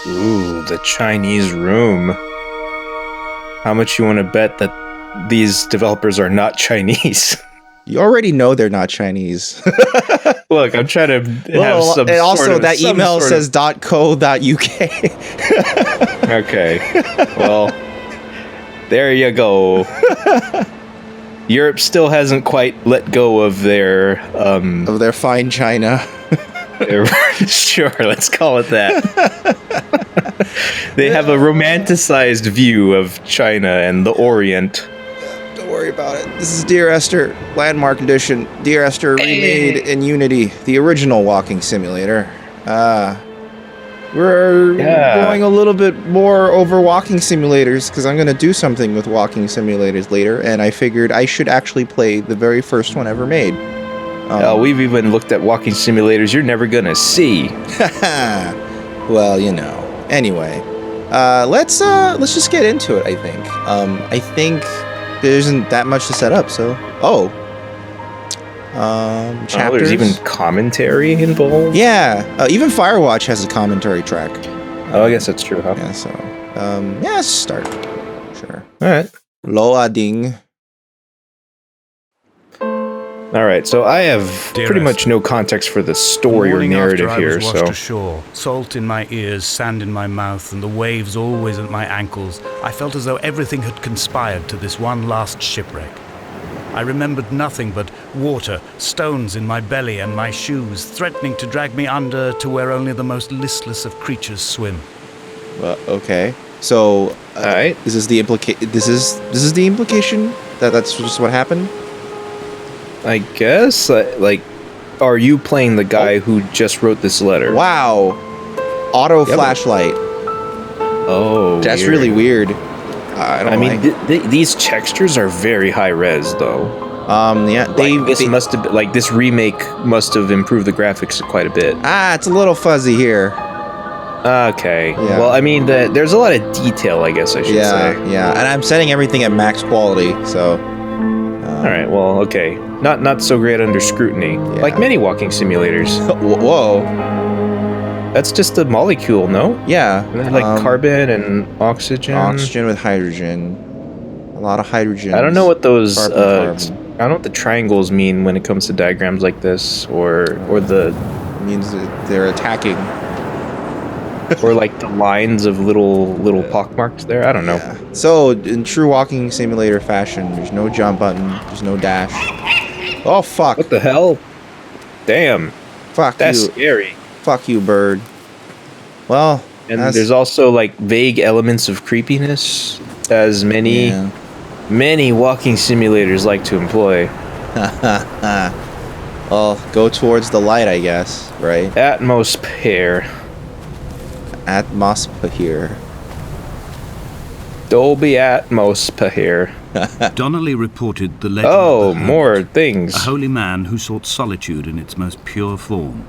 Ooh, the Chinese room. How much you want to bet that these developers are not Chinese? You already know they're not Chinese. Look, I'm trying to have some. And also, sort of, that email says .co.uk. Okay. Well, there you go. Europe still hasn't quite let go of their fine China. Sure, let's call it that. They have a romanticized view of China and the Orient. Don't worry about it. This is Dear Esther, Landmark Edition. Dear Esther remade in Unity, the original walking simulator. We're going a little bit more over walking simulators because I'm going to do something with walking simulators later, and I figured I should actually play the very first one ever made. We've even looked at walking simulators you're never going to see. Well, you know. Anyway, let's just get into it, I think. I think there isn't that much to set up, so... chapters. There's even commentary involved? Yeah, even Firewatch has a commentary track. Oh, I guess that's true, huh? Yeah, so... let's start. Sure. Alright. Loading. Alright, so I have pretty much no context for the story or narrative here, I was washed ashore, salt in my ears, sand in my mouth, and the waves always at my ankles, I felt as though everything had conspired to this one last shipwreck. I remembered nothing but water, stones in my belly and my shoes, threatening to drag me under to where only the most listless of creatures swim. Okay. So, alright. This is the implication that that's just what happened? I guess, are you playing the guy who just wrote this letter? Wow. Auto flashlight. Oh, that's really weird. I mean, these textures are very high res, though. Yeah, must have been, this remake must have improved the graphics quite a bit. It's a little fuzzy here. Okay. Yeah. Well, I mean, there's a lot of detail, I guess I should say. Yeah, and I'm setting everything at max quality, so. All right. Well, okay. Not so great under scrutiny, like many walking simulators. Whoa. That's just a molecule, no? Yeah. Carbon and oxygen. Oxygen with hydrogen. A lot of hydrogen. I don't know what those. Carbon. I don't know what the triangles mean when it comes to diagrams like this, or the. It means that they're attacking. Or like the lines of little pockmarks there. I don't know. Yeah. So in true walking simulator fashion, there's no jump button. There's no dash. Oh fuck! What the hell? Damn. Fuck That's you. scary. Fuck you, bird. Well, and there's also vague elements of creepiness, as many walking simulators like to employ. Well, go towards the light, I guess, right? Atmosphere. Dolby Atmosphere. Donnelly reported the legend of the more things. A holy man who sought solitude in its most pure form.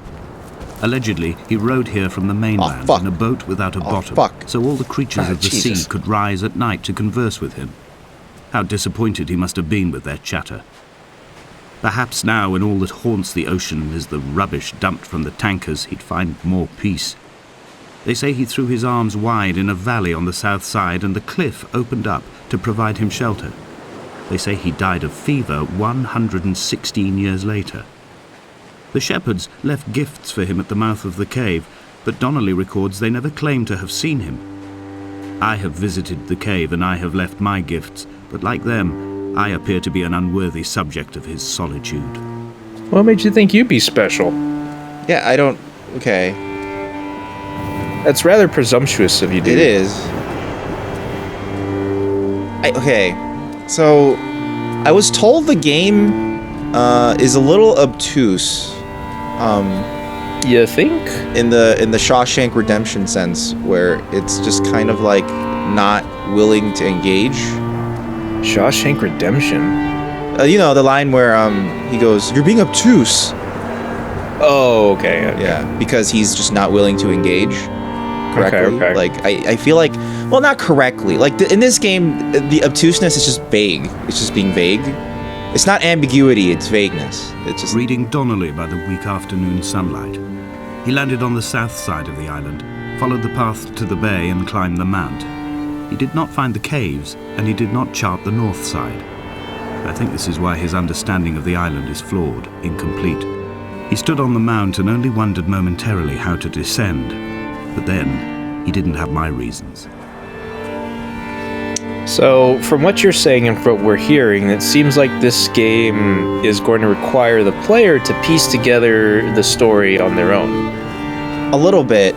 Allegedly, he rode here from the mainland in a boat without a bottom, so all the creatures of the sea could rise at night to converse with him. How disappointed he must have been with their chatter. Perhaps now, when all that haunts the ocean is the rubbish dumped from the tankers, he'd find more peace. They say he threw his arms wide in a valley on the south side, and the cliff opened up to provide him shelter. They say he died of fever 116 years later. The shepherds left gifts for him at the mouth of the cave, but Donnelly records they never claimed to have seen him. I have visited the cave and I have left my gifts, but like them, I appear to be an unworthy subject of his solitude. What made you think you'd be special? Yeah, I don't... Okay. That's rather presumptuous of you, dude. It is. Okay. So, I was told the game is a little obtuse. You think? In the Shawshank Redemption sense, where it's just kind of not willing to engage. Shawshank Redemption? You know, the line where he goes, "You're being obtuse." Oh, okay. Yeah, because he's just not willing to engage correctly. Okay. I feel like, well, not correctly. In this game, the obtuseness is just vague. It's just being vague. It's not ambiguity, it's vagueness. It's just... Reading Donnelly by the weak afternoon sunlight. He landed on the south side of the island, followed the path to the bay and climbed the mount. He did not find the caves, and he did not chart the north side. I think this is why his understanding of the island is flawed, incomplete. He stood on the mount and only wondered momentarily how to descend, but then he didn't have my reasons. So, from what you're saying and from what we're hearing, it seems like this game is going to require the player to piece together the story on their own. A little bit.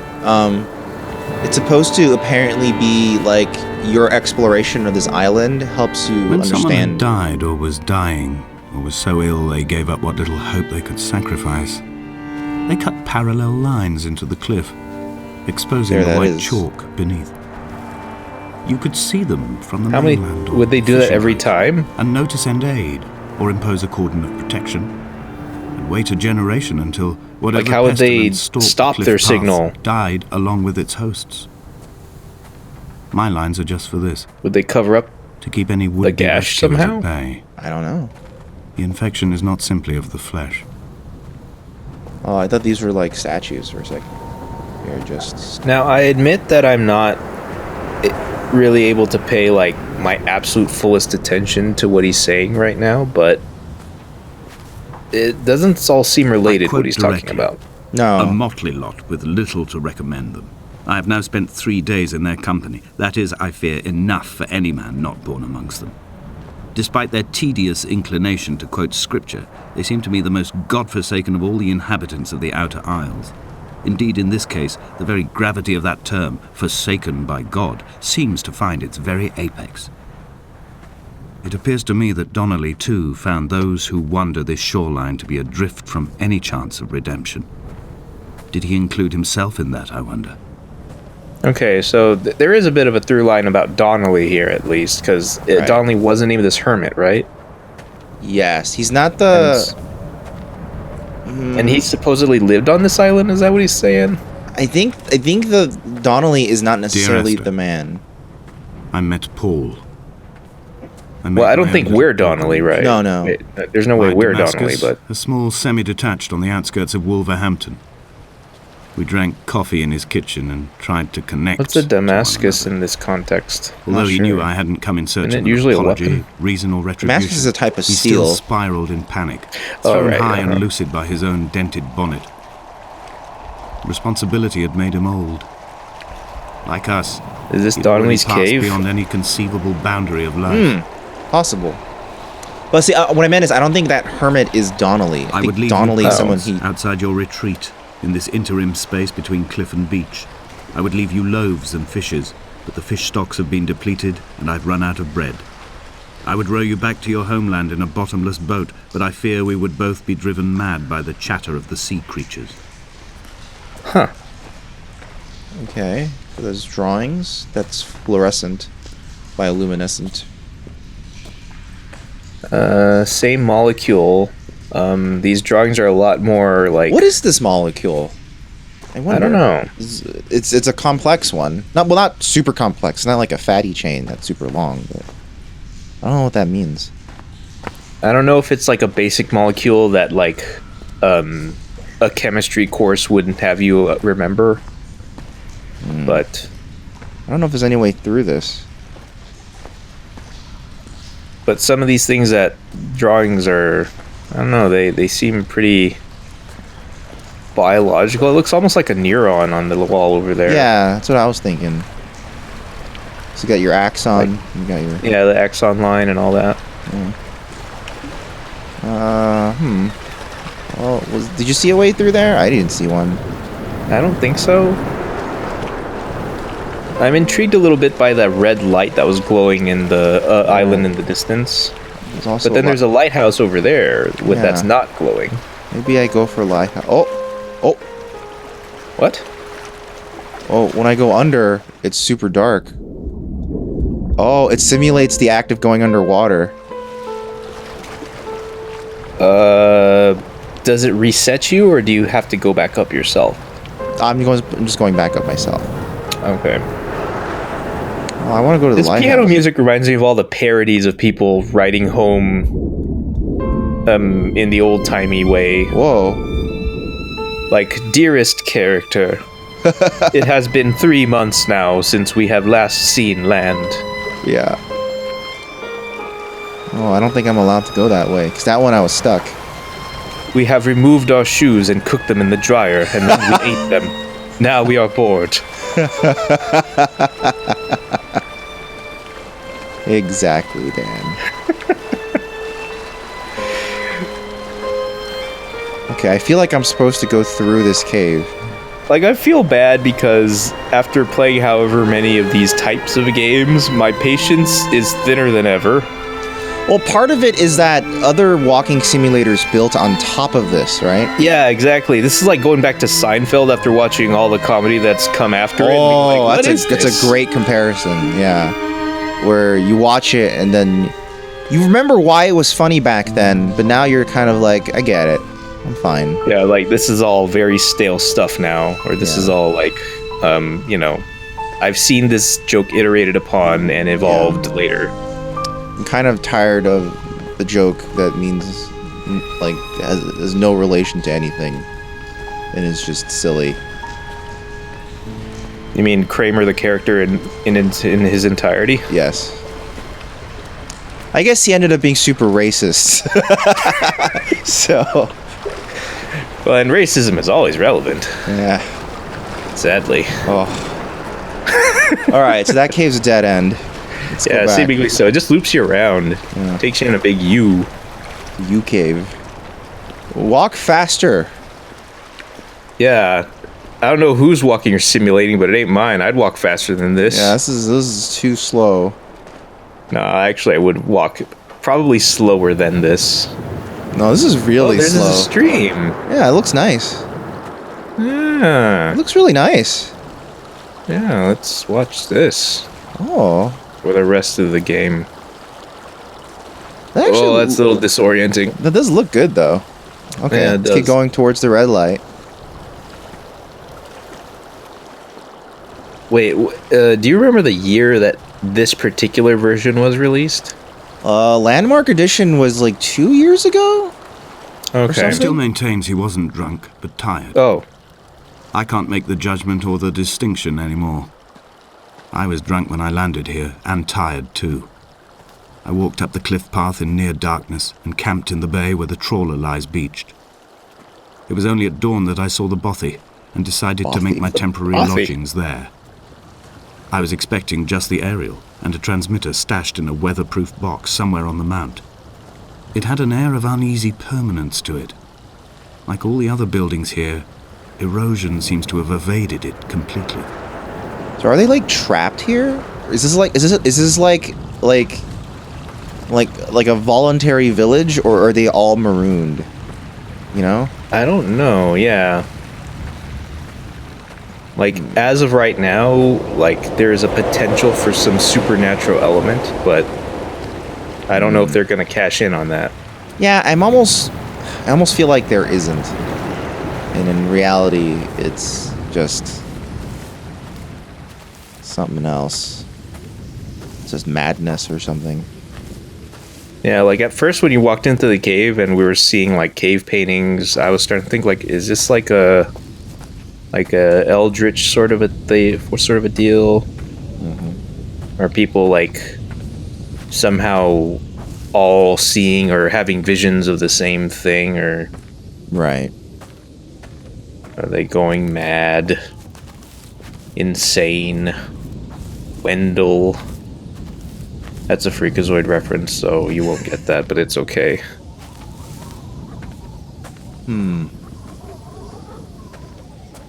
It's supposed to apparently be like your exploration of this island helps you when understand. Someone had died or was dying, or was so ill they gave up what little hope they could sacrifice, they cut parallel lines into the cliff, exposing the white chalk beneath. You could see them from the mainland. Would they do that every time? And notice and aid, or impose a cordon of protection, and wait a generation until whatever how would they stalked stop the their cliff signal? path died along with its hosts. My lines are just for this. Would they cover up to keep any would-be gash rescuers somehow? at bay. I don't know. The infection is not simply of the flesh. Oh, I thought these were like statues for a second. They're just... Now, I admit that I'm not really able to pay like my absolute fullest attention to what he's saying right now, but it doesn't all seem related what he's talking about. No. A motley lot with little to recommend them. I have now spent 3 days in their company. That is, I fear, enough for any man not born amongst them. Despite their tedious inclination to quote scripture, they seem to me the most godforsaken of all the inhabitants of the Outer Isles. Indeed, in this case, the very gravity of that term, forsaken by God, seems to find its very apex. It appears to me that Donnelly, too, found those who wander this shoreline to be adrift from any chance of redemption. Did he include himself in that, I wonder? Okay, so there is a bit of a through line about Donnelly here, at least, because Donnelly was the name of this hermit, right? Yes, he's not the... And he supposedly lived on this island, is that what he's saying? I think the Donnelly is not necessarily Esther, the man. I met Paul. Well, I don't think we're Donnelly, right? No. There's no way we're Donnelly, but... A small semi-detached on the outskirts of Wolverhampton. We drank coffee in his kitchen and tried to connect. What's a Damascus in this context? Although he knew I hadn't come in search of usually apology, reason or retribution. Damascus is a type of he steel. Still spiraled in panic, thrown high and lucid by his own dented bonnet. Responsibility had made him old. Like us, is this Donnelly's cave? Beyond any conceivable boundary of life. Possible. But see, what I meant is, I don't think that hermit is Donnelly. I would think leave Donnelly you is someone he... outside your retreat, in this interim space between cliff and beach. I would leave you loaves and fishes, but the fish stocks have been depleted and I've run out of bread. I would row you back to your homeland in a bottomless boat, but I fear we would both be driven mad by the chatter of the sea creatures. Huh. Okay, so there's drawings. That's fluorescent, bioluminescent. Same molecule. These drawings are a lot more like... What is this molecule? I don't know. It's a complex one. Not super complex. It's not like a fatty chain that's super long, but I don't know what that means. I don't know if it's like a basic molecule that like a chemistry course wouldn't have you remember. But I don't know if there's any way through this. But some of these things that drawings are, I don't know, they seem pretty biological. It looks almost like a neuron on the wall over there. Yeah, that's what I was thinking. So you got your axon, you got your... Yeah, the axon line and all that. Well, did you see a way through there? I didn't see one. I don't think so. I'm intrigued a little bit by that red light that was glowing in the island in the distance. But then there's a lighthouse over there that's not glowing. Maybe I go for lighthouse. Oh! What? Oh, when I go under, it's super dark. Oh, it simulates the act of going underwater. Does it reset you, or do you have to go back up yourself? I'm just going back up myself. Okay. Oh, I want to go to the lighthouse. This piano music reminds me of all the parodies of people writing home in the old-timey way. Whoa. Like, dearest character, It has been 3 months now since we have last seen land. Yeah. Oh, I don't think I'm allowed to go that way, because that one I was stuck. We have removed our shoes and cooked them in the dryer, and then we ate them. Now we are bored. Exactly, Dan. Okay, I feel like I'm supposed to go through this cave. Like, I feel bad because after playing however many of these types of games, my patience is thinner than ever. Well, part of it is that other walking simulators built on top of this, right? Yeah, exactly. This is like going back to Seinfeld after watching all the comedy that's come after it. Oh, Like, that's a great comparison, yeah. Where you watch it and then you remember why it was funny back then, but now you're kind of like, I get it. I'm fine. Yeah, like, this is all very stale stuff now, or this is all like, you know, I've seen this joke iterated upon and evolved later. I'm kind of tired of the joke that means, like, has no relation to anything and is just silly. You mean Kramer, the character, in his entirety? Yes. I guess he ended up being super racist. So... Well, and racism is always relevant. Yeah. Sadly. Oh. Alright, so that cave's a dead end. Let's go back. Seemingly so. It just loops you around. Yeah. Takes you in a big U. U cave. Walk faster. Yeah. I don't know who's walking or simulating, but it ain't mine. I'd walk faster than this. Yeah, this is too slow. No, actually, I would walk probably slower than this. No, this is really there's slow. a stream. Yeah, it looks nice. Yeah. It looks really nice. Yeah, let's watch this Oh. for the rest of the game. That actually, That's a little disorienting. that does look good, though. Okay, Yeah, it let's keep does. going towards the red light. Wait, do you remember the year that this particular version was released? Landmark Edition was like 2 years ago? Okay. He still maintains he wasn't drunk, but tired. Oh. I can't make the judgment or the distinction anymore. I was drunk when I landed here, and tired too. I walked up the cliff path in near darkness and camped in the bay where the trawler lies beached. It was only at dawn that I saw the bothy and decided to make my temporary lodgings there. I was expecting just the aerial and a transmitter stashed in a weatherproof box somewhere on the mount. It had an air of uneasy permanence to it. Like all the other buildings here, erosion seems to have evaded it completely. So are they like trapped here? Is this like a voluntary village, or are they all marooned? You know? I don't know, yeah. Like, as of right now, like, there's a potential for some supernatural element, but I don't know if they're gonna cash in on that. Yeah, I almost feel like there isn't. And in reality, it's just something else. It's just madness or something. Yeah, like, at first when you walked into the cave and we were seeing, like, cave paintings, I was starting to think, like, is this like a eldritch sort of a deal? Mm-hmm. Are people, like, somehow all seeing or having visions of the same thing, or Right. are they going mad? Insane? Wendell? That's a Freakazoid reference, so you won't get that, but it's okay.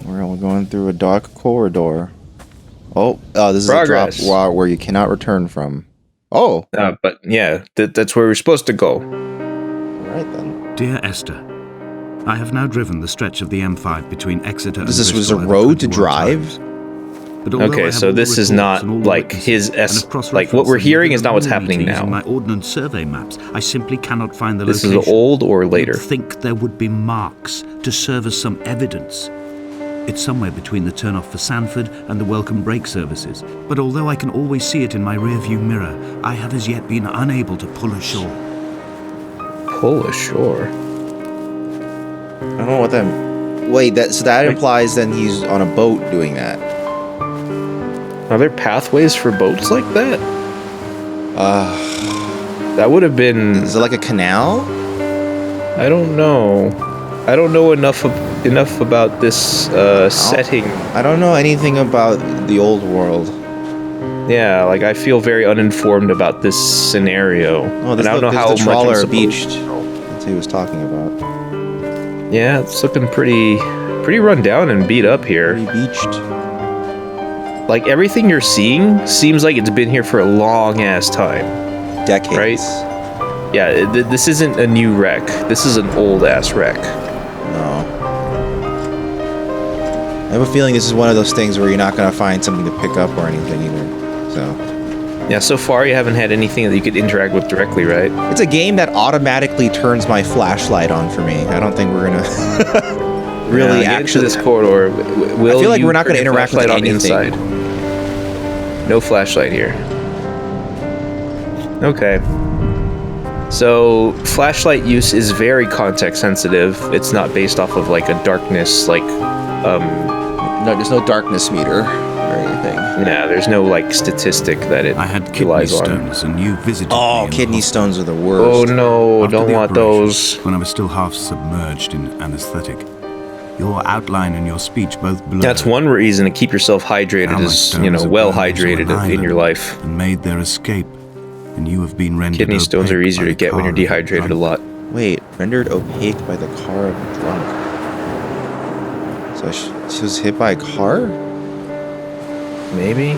We're going through a dark corridor. Oh, this is Progress. a drop where you cannot return from. Oh. But yeah, that's where we're supposed to go. All right then. Dear Esther, I have now driven the stretch of the M5 between Exeter and This was Bristol a over road to 21 drive? times. But although I Okay, have so all this is reports not and all like witnesses his and have like what we're cross-referenced hearing them is not what's happening meetings now. in my ordnance survey maps, I simply cannot find the This location. is old or later? You'd think there would be marks to serve as some evidence. It's somewhere between the turnoff for Sanford and the welcome break services. But although I can always see it in my rearview mirror, I have as yet been unable to pull ashore. Pull ashore. I don't know what that Wait, that implies then he's on a boat doing that. Are there pathways for boats like that? That would have been... Is it like a canal? I don't know. I don't know enough about this setting. I don't know anything about the old world. Yeah, like I feel very uninformed about this scenario. Oh, there's I don't know how the trawler much beached. That's what he was talking about. Yeah, it's looking pretty run down and beat up here. Pretty beached. Like everything you're seeing seems like it's been here for a long ass time. Decades. Right? Yeah, this isn't a new wreck. This is an old ass wreck. No. I have a feeling this is one of those things where you're not going to find something to pick up or anything either. So. Yeah, so far you haven't had anything that you could interact with directly, right? It's a game that automatically turns my flashlight on for me. I don't think we're going to really get actually... into this corridor. I feel like we're not going to interact with on anything. Inside. No flashlight here. Okay. So, flashlight use is very context sensitive. It's not based off of like a darkness, like, No, there's no darkness meter or anything. Yeah, there's no like statistic that it I had kidney relies on. stones, and you visited me Oh, in the kidney hospital. stones are the worst. Oh no, After don't the want operation, those. When I was still half submerged in anesthetic, your outline and your speech both blurred. That's one reason to keep yourself hydrated Now my is, stones are well burned into hydrated an in your island life. and made their escape, and you have been rendered Kidney stones are opaque easier by to the get when car you're of a dehydrated a drunk. lot. Wait, rendered opaque by the car of a drunk. So she was hit by a car? Maybe?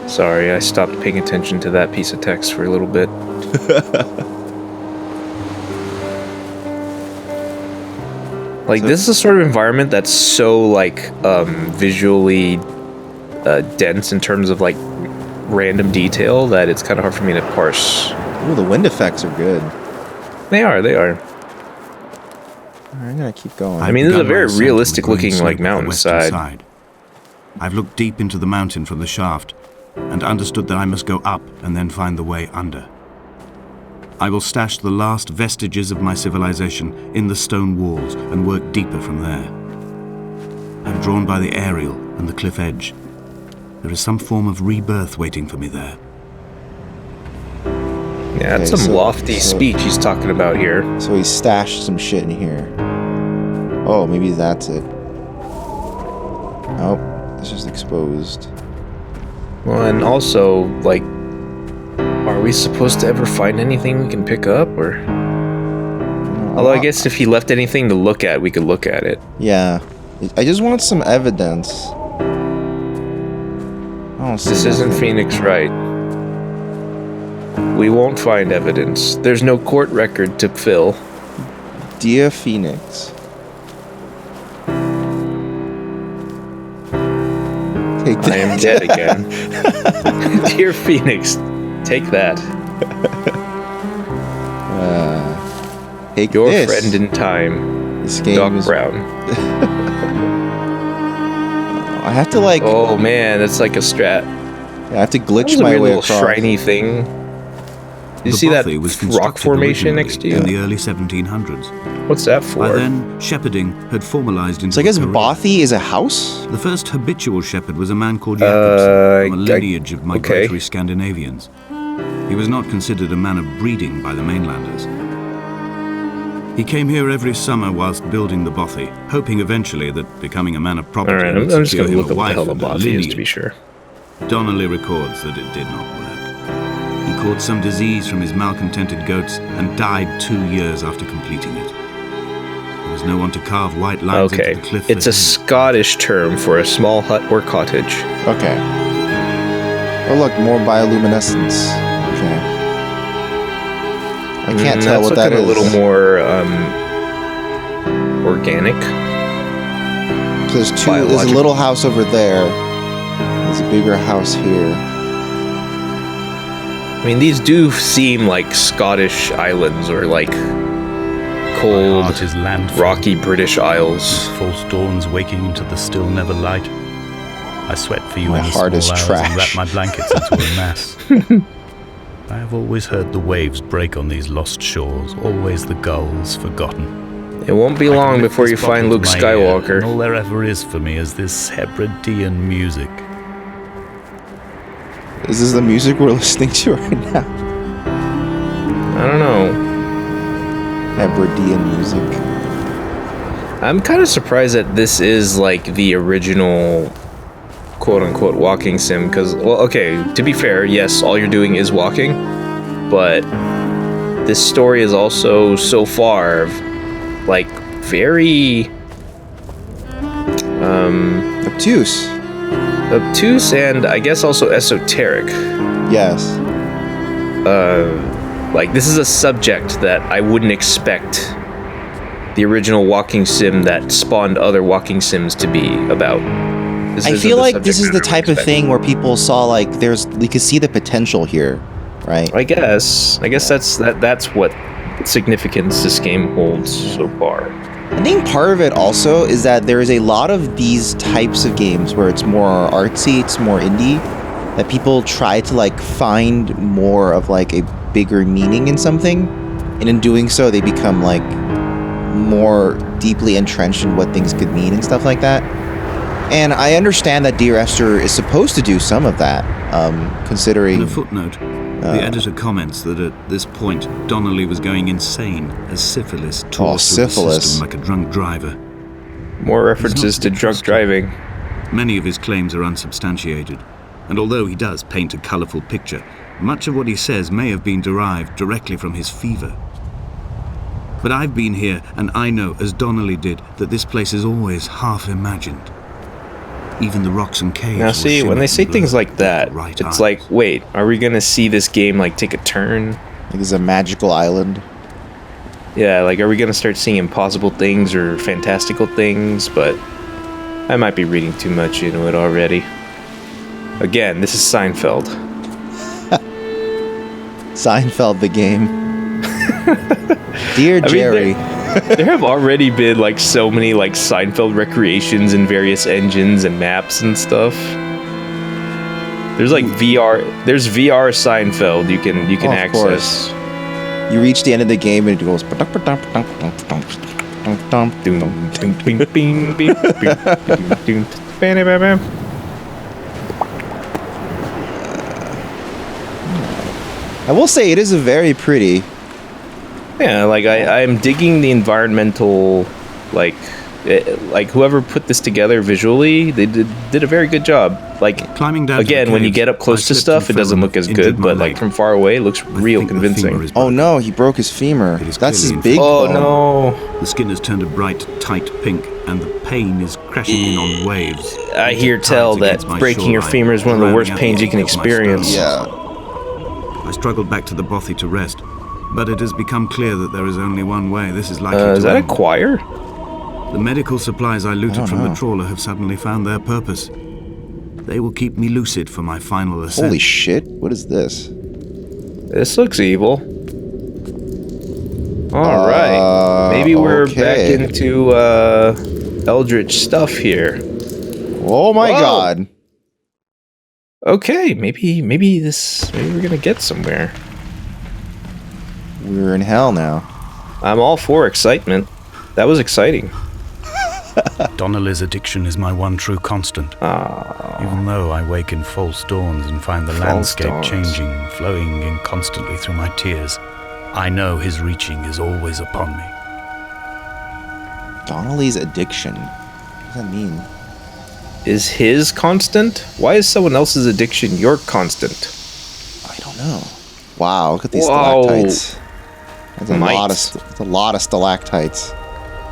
Sorry, I stopped paying attention to that piece of text for a little bit. Like, this is a sort of environment that's so, like, visually dense in terms of, like, random detail that it's kind of hard for me to parse. Ooh, the wind effects are good. They are. Alright, I'm gonna keep going. I mean, this is a Begun my very ascent on the realistic-looking, green like, slope of the western mountainside. side. I've looked deep into the mountain from the shaft and understood that I must go up and then find the way under. I will stash the last vestiges of my civilization in the stone walls and work deeper from there. I'm drawn by the aerial and the cliff edge. There is some form of rebirth waiting for me there. Yeah, that's Okay, some so- lofty speech he's talking about here. So he stashed some shit in here. Oh, maybe that's it. Nope, it's just exposed. Well, and also, like, are we supposed to ever find anything we can pick up, or? Although I guess if he left anything to look at, we could look at it. Yeah. I just want some evidence. I don't see This isn't nothing. Phoenix Wright. We won't find evidence. There's no court record to fill. Dear Phoenix. Take I am dead again. Dear Phoenix, take that. Take Your this. friend in time, This game Doc is... Brown. I have to like... Oh man, that's like a strat. I have to That glitch was a my weird way little across. shiny thing. Did you The see that bothy was rock constructed formation originally next to you? in the early 1700s. What's that By for? then, shepherding had formalized into So I guess a career. Bothy is a house? The first habitual shepherd was a man called Jacobson, from a lineage of migratory okay. Scandinavians. He was not considered a man of breeding by the mainlanders. He came here every summer whilst building the bothy, hoping eventually that becoming a man of property Alright, would I'm just secure gonna him look a up what the wife hell the and a bothy is to be lineage. sure. Donnelly records that it did not work. He caught some disease from his malcontented goats and died 2 years after completing it. There was no one to carve white lines Okay, into the cliff it's for a him. Scottish term for a small hut or cottage. Okay. Oh look, more bioluminescence. Okay. I can't tell That's what that looking is. a little more organic. So there's a biological. little house over there. There's a bigger house here. I mean, these do seem like Scottish islands or like My cold, heart is landfall. rocky British Isles. False dawns waking into the still never light. I sweat for you My in the heart small is hours trash. and wrap my blankets into a mass. I have always heard the waves break on these lost shores, always the gulls forgotten. It won't be long before you find Luke Skywalker. And all there ever is for me is this Hebridean music. Is this the music we're listening to right now? I don't know. Hebridean music. I'm kind of surprised that this is like the original quote-unquote walking sim, because, well, okay, to be fair, yes, all you're doing is walking, but this story is also so far like very obtuse and I guess also esoteric. Yes. Like, this is a subject that I wouldn't expect the original walking sim that spawned other walking sims to be about. I feel like this is the type of thing where people saw, like, we could see the potential here, right? I guess that's what significance this game holds so far. I think part of it also is that there is a lot of these types of games where it's more artsy, it's more indie, that people try to, like, find more of, like, a bigger meaning in something, and in doing so they become, like, more deeply entrenched in what things could mean and stuff like that. And I understand that Dear Esther is supposed to do some of that, considering... In a footnote, the editor comments that at this point, Donnelly was going insane as syphilis tore through the system like a drunk driver. More references to drunk driving. Many of his claims are unsubstantiated, and although he does paint a colourful picture, much of what he says may have been derived directly from his fever. But I've been here, and I know, as Donnelly did, that this place is always half imagined. Even the rocks and caves. Now see, when they say things like that, it's like, wait, are we gonna see this game like take a turn? Like it's a magical island. Yeah, like are we gonna start seeing impossible things or fantastical things? But I might be reading too much into it already. Again, this is Seinfeld. Seinfeld the game. Dear Jerry. There have already been like so many like Seinfeld recreations in various engines and maps and stuff. There's like VR. There's VR Seinfeld you can access. Course. You reach the end of the game and it goes. I will say it is a very pretty. Yeah, like I'm digging the environmental, like whoever put this together visually, they did a very good job. Like, climbing down again, when you get up close to stuff, it doesn't look as good, but like from far away, it looks real convincing. Oh no, he broke his femur. That's his big bone. Oh no. The skin has turned a bright, tight pink, and the pain is crashing in on waves. I hear tell that breaking your femur is one of the worst pains you can experience. Yeah. I struggled back to the bothy to rest. But it has become clear that there is only one way. This is likely to is that end. a choir? The medical supplies I looted from the trawler have suddenly found their purpose. They will keep me lucid for my final ascent. Holy shit, what is this? This looks evil. Alright. Maybe we're back into eldritch stuff here. Oh my god. Okay, maybe we're gonna get somewhere. We're in hell now. I'm all for excitement. That was exciting. Donnelly's addiction is my one true constant. Even though I wake in false dawns and find the landscape changing, flowing in constantly through my tears, I know his reaching is always upon me. Donnelly's addiction? What does that mean? Is his constant? Why is someone else's addiction your constant? I don't know. Wow, look at these stalactites. That's a lot of stalactites.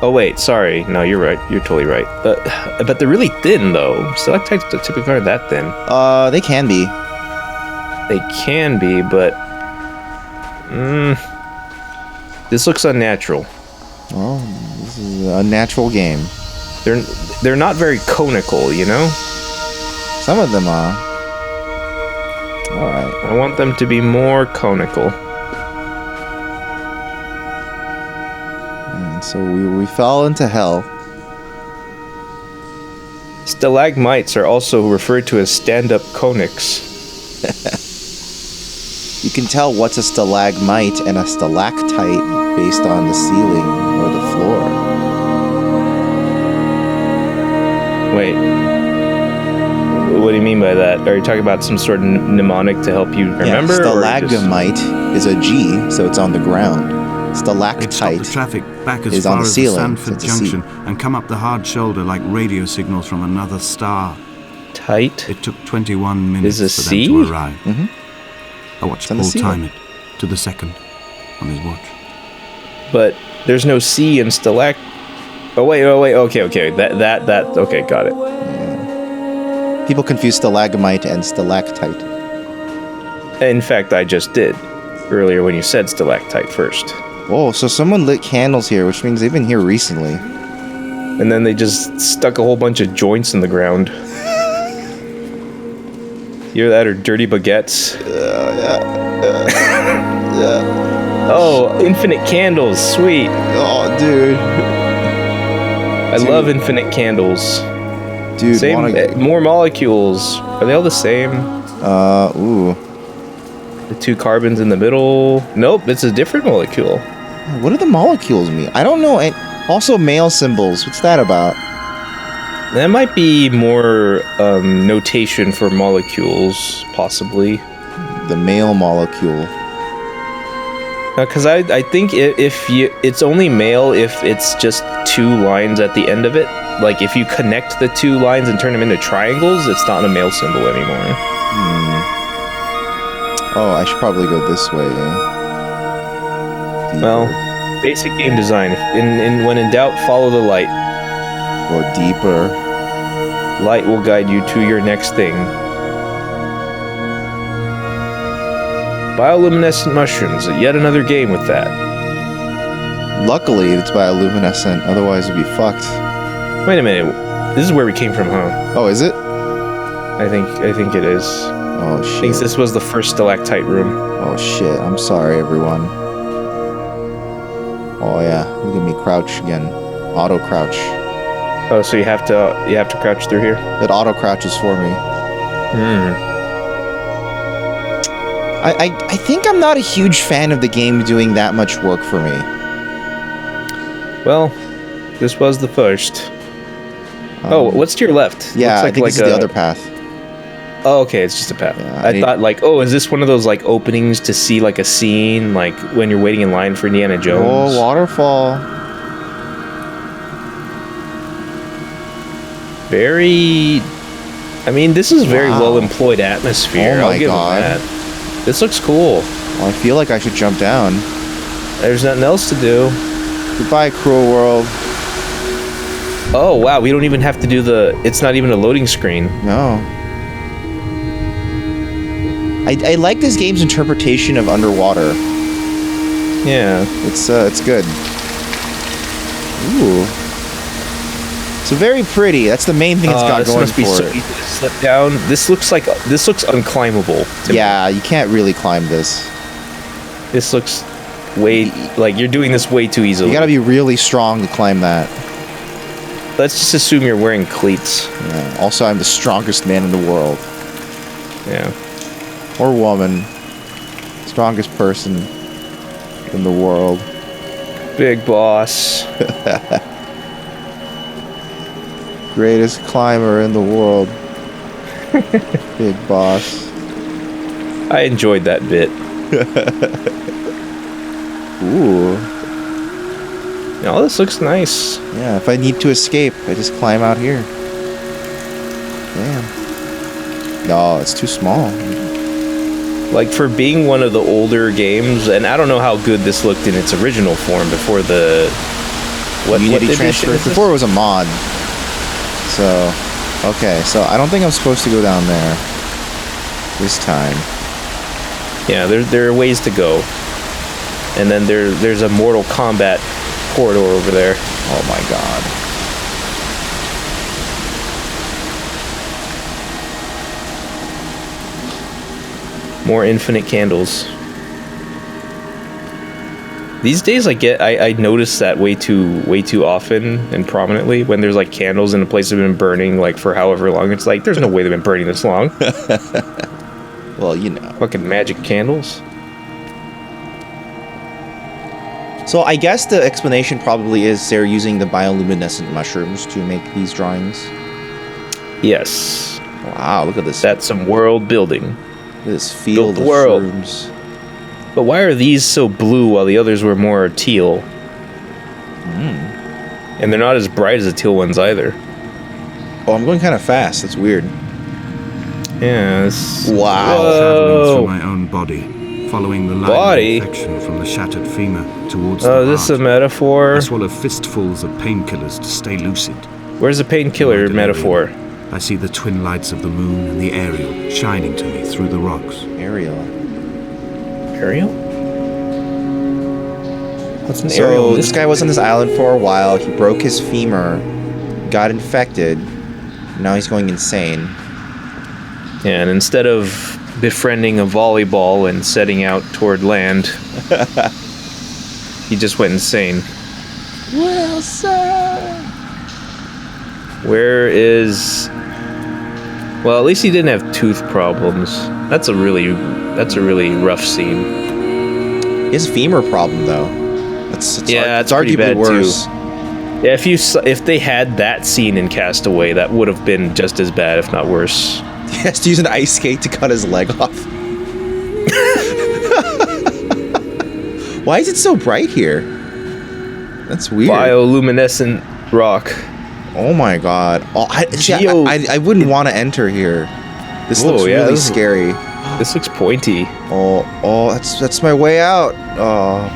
Oh wait, sorry. No, you're right. You're totally right. But they're really thin, though. Stalactites typically aren't that thin. They can be. They can be, but this looks unnatural. Well, this is a natural game. They're not very conical, you know. Some of them are. All right. I want them to be more conical. So we fell into hell. Stalagmites are also referred to as stand-up conics. You can tell what's a stalagmite and a stalactite based on the ceiling or the floor. Wait. What do you mean by that? Are you talking about some sort of mnemonic to help you remember? Yeah, stalagmite is a G, so it's on the ground. It'd stop the Stalactite traffic back as is far on the as ceiling, the so Sandford it's a C. Junction and come up the hard shoulder like radio signals from another star. Tight It took 21 minutes is a for C? them to arrive. Mhm. I watched on the Paul ceiling. time it to the second on his watch. But there's no C in stalact. Oh wait. Okay. That. Okay, got it. People confuse stalagmite and stalactite. In fact, I just did earlier when you said stalactite first, Oh, so someone lit candles here, which means they've been here recently. and then they just stuck a whole bunch of joints in the ground. Either that or dirty baguettes. Oh, infinite candles, sweet. Oh, dude. I love infinite candles. Dude, Same, more molecules. Are they all the same? Ooh. The 2 carbons in the middle. Nope, it's a different molecule. What do the molecules mean? I don't know. And also, male symbols. What's that about? That might be more notation for molecules, possibly. The male molecule. Because I think it's only male if it's just 2 lines at the end of it. Like if you connect the 2 lines and turn them into triangles, it's not a male symbol anymore. Oh, I should probably go this way. Deeper. Well, basic game design. When in doubt, follow the light. Go deeper. Light will guide you to your next thing. Bioluminescent mushrooms. Yet another game with that. Luckily, it's bioluminescent. Otherwise, it'd be fucked. Wait a minute. This is where we came from, huh? Oh, is it? I think it is. Oh, I shit. think this was the first stalactite room. Oh, shit. I'm sorry, everyone. Oh, yeah. Look at me crouch again. Auto crouch. Oh, so you have to crouch through here. It auto crouches for me. I think I'm not a huge fan of the game doing that much work for me. Well, this was the first. What's to your left? Yeah, Looks I think this is the other path. Oh, okay, it's just a path. Yeah, I thought like, is this one of those like openings to see like a scene, like when you're waiting in line for Indiana Jones? Oh, waterfall. This is very well employed atmosphere. Oh my I'll give God. them that. This looks cool. Well, I feel like I should jump down. There's nothing else to do. Goodbye, cruel world. Oh wow, we don't even have to do it's not even a loading screen. No. I like this game's interpretation of underwater. Yeah. It's good. Ooh. So very pretty. That's the main thing it's got this going must be for so it. easy to slip down. This looks unclimbable. to me. Yeah, you can't really climb this. This looks like you're doing this way too easily. You gotta be really strong to climb that. Let's just assume you're wearing cleats. Yeah. Also, I'm the strongest man in the world. Yeah. Or woman. Strongest person in the world. Big boss. Greatest climber in the world. Big boss. I enjoyed that bit. Ooh. Oh, this looks nice. Yeah, if I need to escape, I just climb out here. Damn. No, it's too small. Like for being one of the older games, and I don't know how good this looked in its original form before the Unity edition transfer. is this? Before it was a mod. So, okay, so I don't think I'm supposed to go down there this time. Yeah, there are ways to go, and then there's a Mortal Kombat corridor over there. Oh my god. More infinite candles. These days, I notice that way too often and prominently when there's like candles in a place that have been burning like for however long. It's like there's no way they've been burning this long. Well, you know. Fucking magic candles. So I guess the explanation probably is they're using the bioluminescent mushrooms to make these drawings. Yes. Wow, look at this. That's some world building. This field the of world. shrooms. But why are these so blue while the others were more teal? And they're not as bright as the teal ones either. Oh, I'm going kind of fast. That's weird. Yes. Wow. Traveling through my own body, following the line of infection from the shattered femur towards the heart. Oh, this is a metaphor? I swallow fistfuls of painkillers to stay lucid. Where's the painkiller metaphor? I see the twin lights of the moon and the Ariel shining to me through the rocks. Ariel? What's an Ariel? So, this guy was on this island for a while. He broke his femur, got infected. Now he's going insane. Yeah, and instead of befriending a volleyball and setting out toward land, he just went insane. Wilson! Where is... Well, at least he didn't have tooth problems. That's a really rough scene. His femur problem, though. It's pretty arguably bad worse. too. Yeah, if they had that scene in Castaway, that would have been just as bad, if not worse. He has to use an ice skate to cut his leg off. Why is it so bright here? That's weird. Bioluminescent rock. Oh my god. Oh, I wouldn't want to enter here. This looks really scary. This looks pointy. Oh, that's my way out. Oh.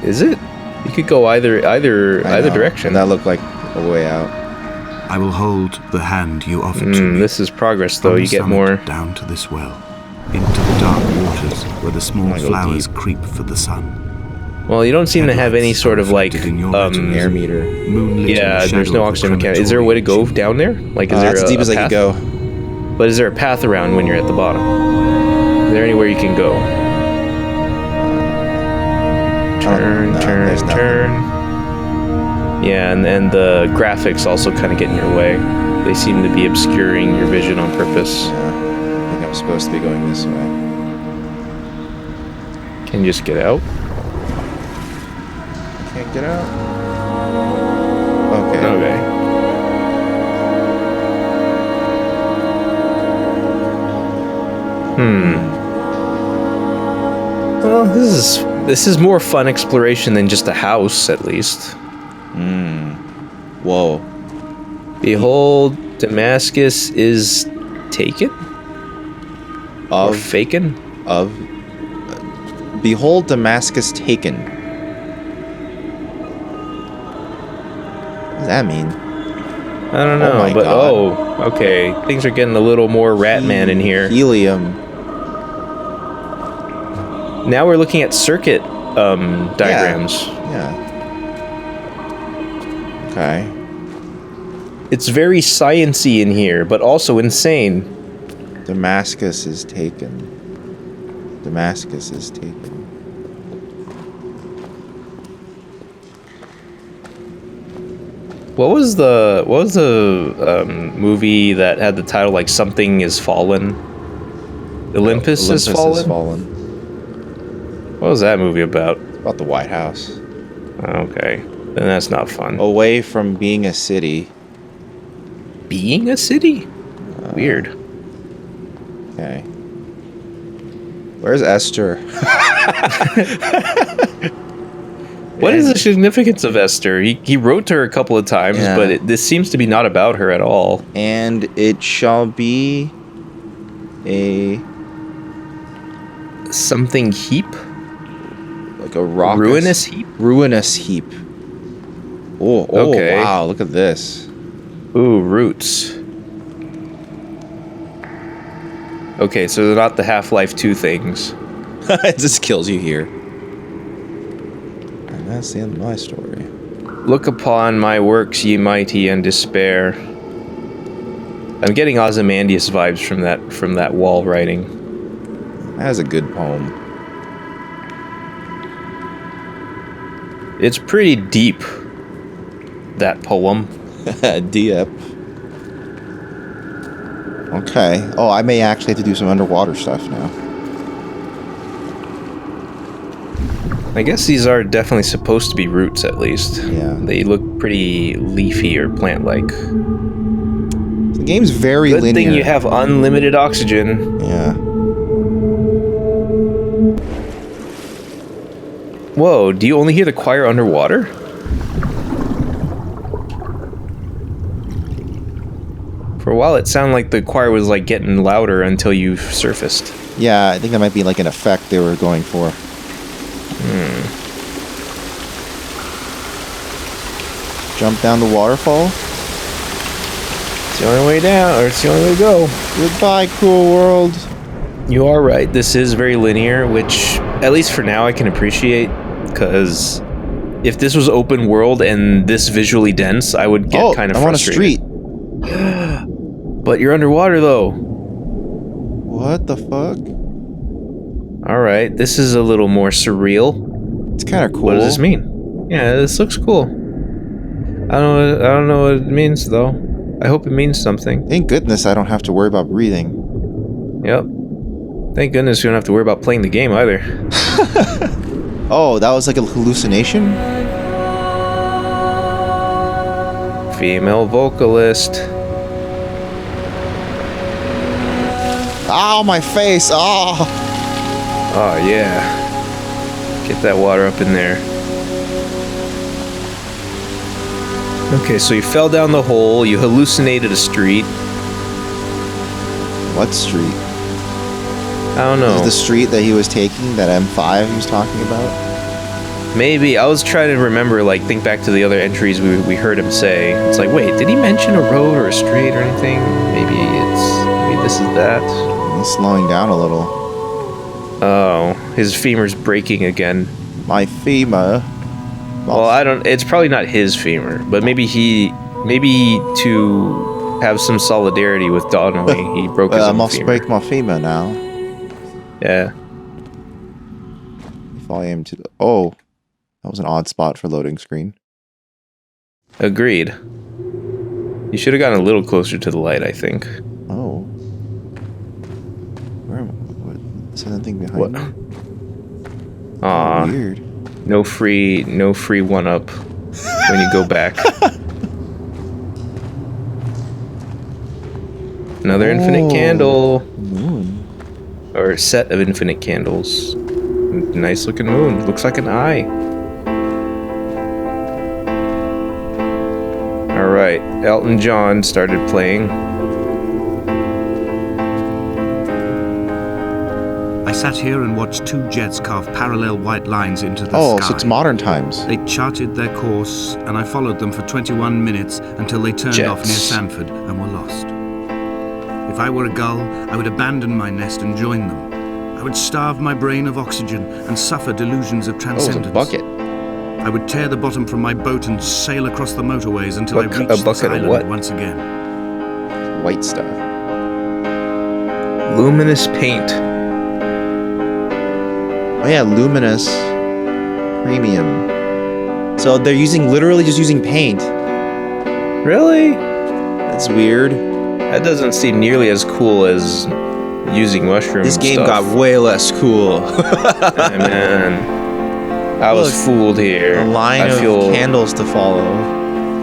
Is it? You could go either direction. That looked like a way out. I will hold the hand you offered to me. This is progress, though. You get more down to this well, into the dark waters where the small flowers creep for the sun. Well, you don't seem to have any sort of like air meter. Yeah, there's no oxygen mechanic. Is there a way to go down there? Like, is there that's as deep as I can go. But is there a path around when you're at the bottom? Is there anywhere you can go? Turn. Yeah, and the graphics also kind of get in your way. They seem to be obscuring your vision on purpose. Yeah, I think I'm supposed to be going this way. Can you just get out? Can't get out? Okay. Well, this is more fun exploration than just a house, at least. Whoa. Behold, Damascus is taken? Or faken? Behold, Damascus taken. What does that mean? I don't know, okay. Things are getting a little more Ratman in here. Helium. Now we're looking at circuit diagrams. Yeah. Okay. It's very science-y in here, but also insane. Damascus is taken. Damascus is taken. What was the movie that had the title like Something is Fallen? Olympus has fallen? What was that movie about? It's about the White House. Okay. Then that's not fun. Away from being a city. Being a city? Weird. Okay. Where's Esther? What is the significance of Esther? He wrote to her a couple of times, but this seems to be not about her at all. And it shall be a... something heap? Like a rock. Ruinous heap? Ruinous heap. Oh, okay. Wow, look at this. Ooh, roots. Okay, so they're not the Half-Life 2 things. It just kills you here. And that's the end of my story. Look upon my works, ye mighty, and despair. I'm getting Ozymandias vibes from that wall writing. That is a good poem. It's pretty deep, that poem. Deep. Okay. Oh, I may actually have to do some underwater stuff now. I guess these are definitely supposed to be roots, at least. Yeah. They look pretty leafy or plant-like. The game's very linear. Good thing you have unlimited oxygen. Yeah. Whoa, do you only hear the choir underwater? For a while, it sounded like the choir was like getting louder until you surfaced. Yeah, I think that might be like an effect they were going for. Jump down the waterfall. It's the only way down, or it's the only way to go. Goodbye, cruel world. You are right. This is very linear, which, at least for now, I can appreciate. Because if this was open world and this visually dense, I would get kind of frustrated. I'm on a street. But you're underwater, though. What the fuck? Alright, this is a little more surreal. It's kind of cool. What does this mean? Yeah, this looks cool. I don't know what it means, though. I hope it means something. Thank goodness I don't have to worry about breathing. Yep. Thank goodness you don't have to worry about playing the game, either. Oh, that was like a hallucination? Female vocalist. Ow, my face! Oh! Oh, yeah. Get that water up in there. Okay, so you fell down the hole, you hallucinated a street. What street? I don't know. Is it the street that he was taking, that M5 he was talking about? Maybe. I was trying to remember, like, think back to the other entries we heard him say. It's like, wait, did he mention a road or a street or anything? Maybe this is that. He's slowing down a little. Oh, his femur's breaking again. My femur? Well, it's probably not his femur, but maybe to have some solidarity with Donnelly, he broke his own femur. I must break my femur now. Yeah. If I am to... Oh. That was an odd spot for loading screen. Agreed. You should have gotten a little closer to the light, I think. Oh. Where am I? What? Is there anything behind me? Aw. Weird. No free 1-up when you go back. Another infinite candle. Moon. Or a set of infinite candles. Nice looking moon. Looks like an eye. Alright, Elton John started playing. I sat here and watched two jets carve parallel white lines into the sky. Oh, so it's modern times. They charted their course, and I followed them for 21 minutes until they turned off near Sanford and were lost. If I were a gull, I would abandon my nest and join them. I would starve my brain of oxygen and suffer delusions of transcendence. Oh, it's a bucket. I would tear the bottom from my boat and sail across the motorways until I reached this island once again. White stuff. Luminous paint. Oh yeah, luminous premium. So they're literally just using paint. Really? That's weird. That doesn't seem nearly as cool as using mushrooms. This game got way less cool. Hey, man. I was fooled here. A line of candles to follow.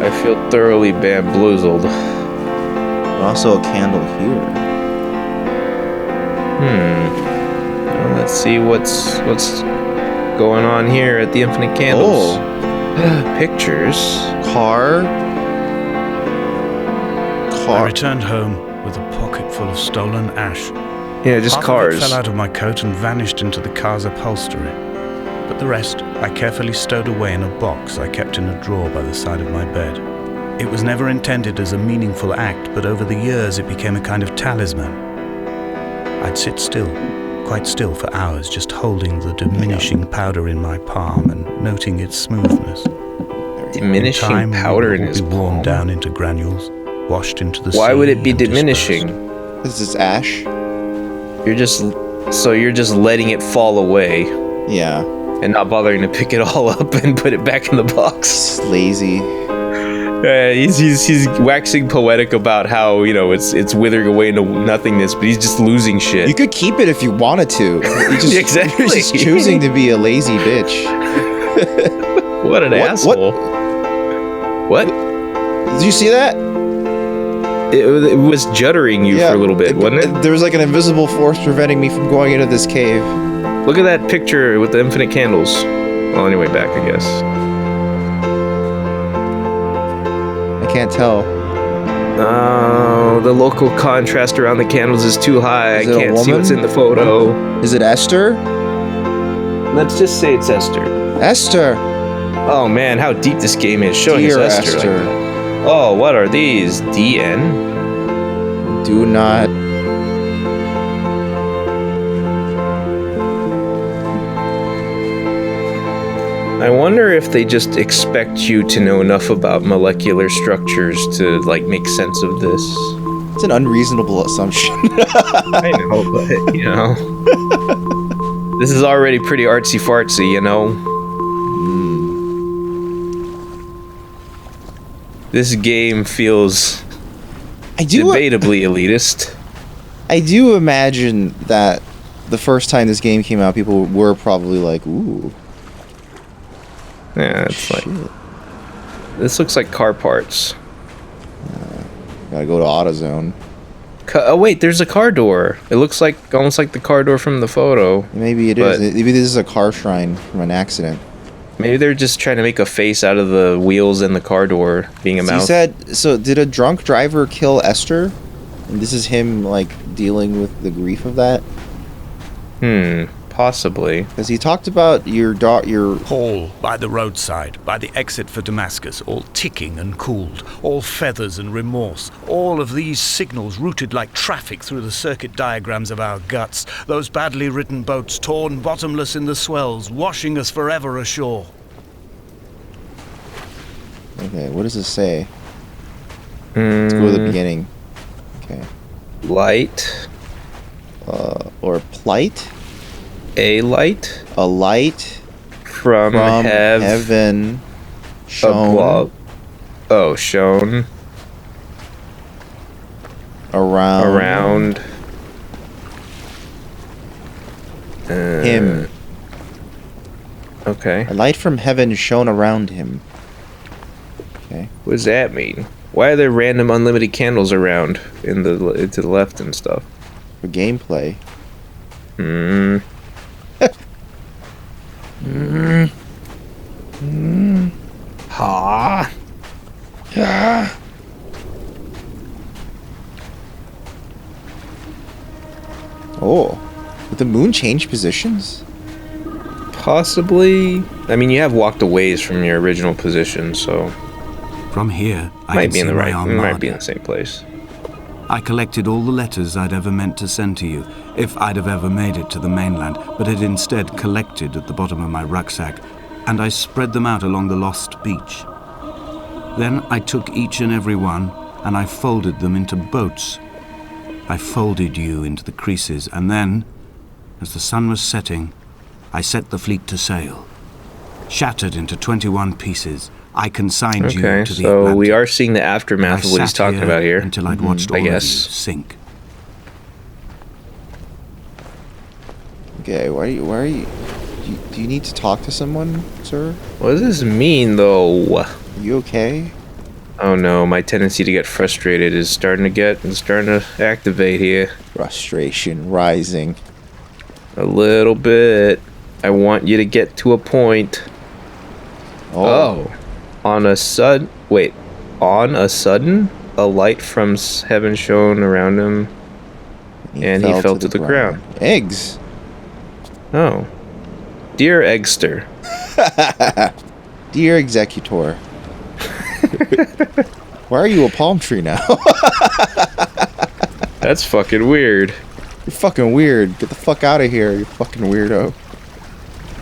I feel thoroughly bamboozled. Also a candle here. Well, let's see what's going on here at the Infinite Candles. Oh. Pictures. Car. I returned home with a pocket full of stolen ash. Yeah, just Half cars. of it fell out of my coat and vanished into the car's upholstery. But the rest I carefully stowed away in a box I kept in a drawer by the side of my bed. It was never intended as a meaningful act, but over the years it became a kind of talisman. I'd sit still, quite still for hours, just holding the diminishing powder in my palm and noting its smoothness. Diminishing powder in his palm? Worn down into granules, washed into the sea. Why would it be diminishing? This is ash. You're just letting it fall away. Yeah. And not bothering to pick it all up and put it back in the box. It's lazy. He's waxing poetic about how, it's withering away into nothingness, but he's just losing shit. You could keep it if you wanted to. Exactly. You're just choosing to be a lazy bitch. What an asshole. What? Did you see that? It was juddering you for a little bit, wasn't it? There was like an invisible force preventing me from going into this cave. Look at that picture with the infinite candles. Well, anyway, back, I guess. I can't tell. Oh, the local contrast around the candles is too high. I can't see what's in the photo. Is it Esther? Let's just say it's Esther. Esther! Oh man, how deep this game is. Showing Dear us Esther. Esther. Oh, what are these? DN? Do not... I wonder if they just expect you to know enough about molecular structures to, like, make sense of this. It's an unreasonable assumption. I know, but, you know. This is already pretty artsy-fartsy, you know? This game feels debatably elitist. I do imagine that the first time this game came out, people were probably like, ooh. Yeah, it's like... This looks like car parts. Gotta go to AutoZone. Oh wait, there's a car door. It looks like almost like the car door from the photo. Maybe it is. Maybe this is a car shrine from an accident. Maybe they're just trying to make a face out of the wheels and the car door being a mouth. You said, so did a drunk driver kill Esther? And this is him, like, dealing with the grief of that? Possibly. Because he talked about your hall by the roadside, by the exit for Damascus, all ticking and cooled, all feathers and remorse, all of these signals routed like traffic through the circuit diagrams of our guts, those badly written boats torn bottomless in the swells, washing us forever ashore. Okay, what does this say? Let's go to the beginning. Okay. Light. Or plight? A light. A light from heaven shone. Shone. Around him. Okay. A light from heaven shone around him. Okay. What does that mean? Why are there random unlimited candles around to the left and stuff? For gameplay. Ha. Yeah. Oh. Did the moon change positions? Possibly. I mean, you have walked a ways from your original position, so... From here, I might can be in see the right. my We might armada. be in the same place. I collected all the letters I'd ever meant to send to you, if I'd have ever made it to the mainland, but had instead collected at the bottom of my rucksack, and I spread them out along the lost beach. Then I took each and every one, and I folded them into boats. I folded you into the creases, and then, as the sun was setting, I set the fleet to sail. Shattered into 21 pieces, I consigned you to the so Atlantic. we are seeing the aftermath of what he's talking about here. Until I'd watched all I of you guess. sink. Okay, why are you... Do you need to talk to someone, sir? What does this mean, though? Are you okay? Oh no, my tendency to get frustrated is starting to activate here. Frustration rising. A little bit. I want you to get to a point. Oh. On a sudden, a light from heaven shone around him, and he fell to the ground. Eggs. Oh. Dear Esther. Dear Executor. Why are you a palm tree now? That's fucking weird. You're fucking weird. Get the fuck out of here, you fucking weirdo.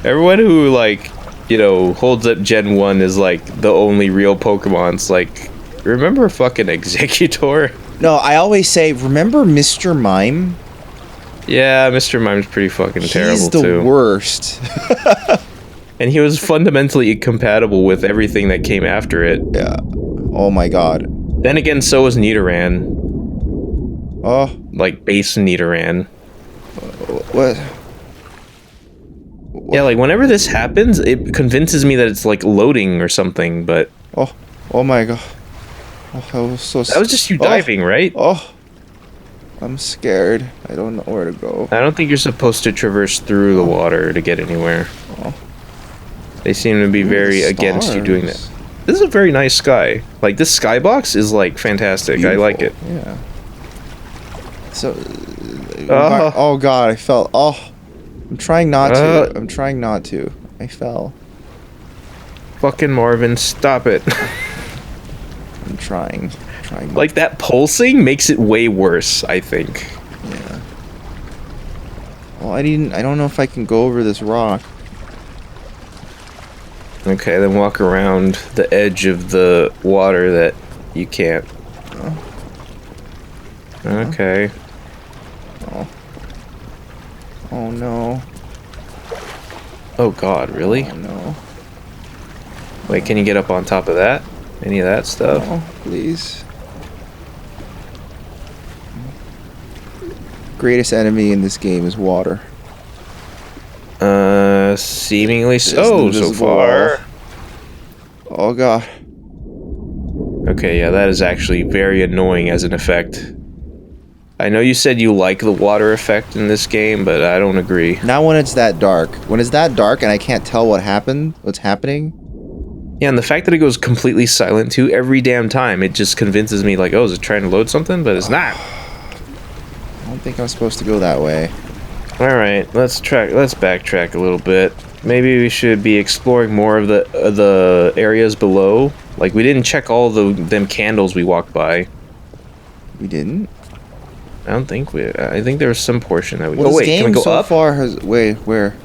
Everyone who, like, you know, holds up Gen 1 is, like, the only real Pokemon's, like, remember fucking Executor? No, I always say, remember Mr. Mime? Yeah, Mr. Mime's pretty fucking terrible, He's the too. worst. And he was fundamentally incompatible with everything that came after it. Yeah. Oh my god. Then again, so was Nidoran. Oh. Like, base Nidoran. What? Yeah, like, whenever this happens, it convinces me that it's, like, loading or something, but... Oh my god. Oh, I was so That was just you diving, right? Oh, I'm scared. I don't know where to go. I don't think you're supposed to traverse through the water to get anywhere. Oh. They seem to be very against you doing that. This is a very nice sky. Like, this skybox is, like, fantastic. Beautiful. I like it. Yeah. So... oh, God, I fell. Oh, I'm trying not to. I'm trying not to. I fell. Fucking Marvin, stop it. I'm trying. Like, that pulsing makes it way worse, I think. Yeah. Well, I don't know if I can go over this rock. Okay, then walk around the edge of the water that you can't. Okay. Oh no. Oh God, really? Oh no. Wait, can you get up on top of that? Any of that stuff? Oh, please. Greatest enemy in this game is water. Seemingly so far. Oh God. Okay, yeah, that is actually very annoying as an effect. I know you said you like the water effect in this game, but I don't agree. Not when it's that dark. When it's that dark and I can't tell what's happening. Yeah, and the fact that it goes completely silent too every damn time, it just convinces me like, oh, is it trying to load something? But it's not. I don't think I'm supposed to go that way. Alright, let's backtrack a little bit. Maybe we should be exploring more of the areas below. Like, we didn't check all them candles we walked by. We didn't? I don't think we... I think there was some portion that we... Well, oh, wait, game can we go so up? far has... Wait, where?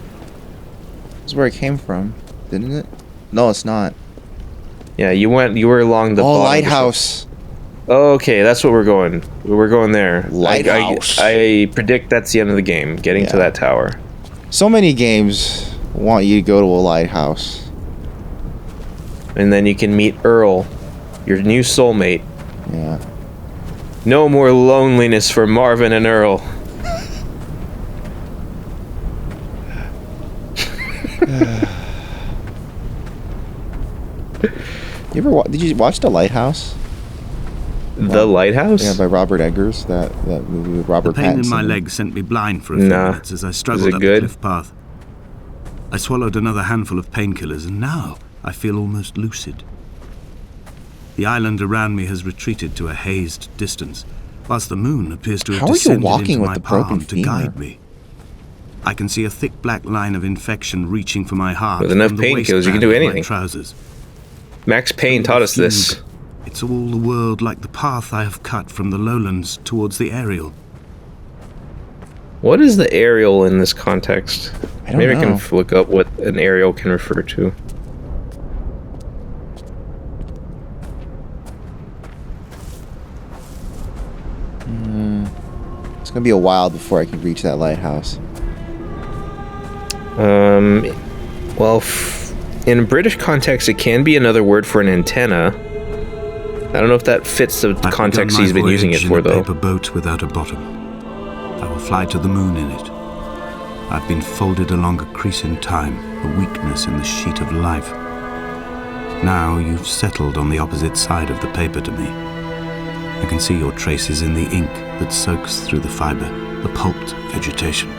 This is where it came from, didn't it? No, it's not. Yeah, you were along the bottom. Lighthouse. Okay, that's what we're going. We're going there. Lighthouse. I predict that's the end of the game, getting to that tower. So many games want you to go to a lighthouse. And then you can meet Earl, your new soulmate. Yeah. No more loneliness for Marvin and Earl. Did you watch The Lighthouse? The Lighthouse? Yeah, by Robert Eggers, that movie with Robert Pattinson. The pain in my leg sent me blind for a few minutes as I struggled up the cliff path. I swallowed another handful of painkillers, and now I feel almost lucid. The island around me has retreated to a hazed distance, whilst the moon appears to have descended into my palm to guide me. I can see a thick black line of infection reaching for my heart. With enough painkillers, you can do anything. Trousers. Max Payne taught us this. It's all the world like the path I have cut from the lowlands towards the aerial. What is the aerial in this context? Maybe I can look up what an aerial can refer to. It's gonna be a while before I can reach that lighthouse. Well, in a British context, it can be another word for an antenna. I don't know if that fits the context he's been using it for, though. I've begun my voyage in a paper boat without a bottom. I will fly to the moon in it. I've been folded along a crease in time, a weakness in the sheet of life. Now you've settled on the opposite side of the paper to me. I can see your traces in the ink that soaks through the fiber, the pulped vegetation.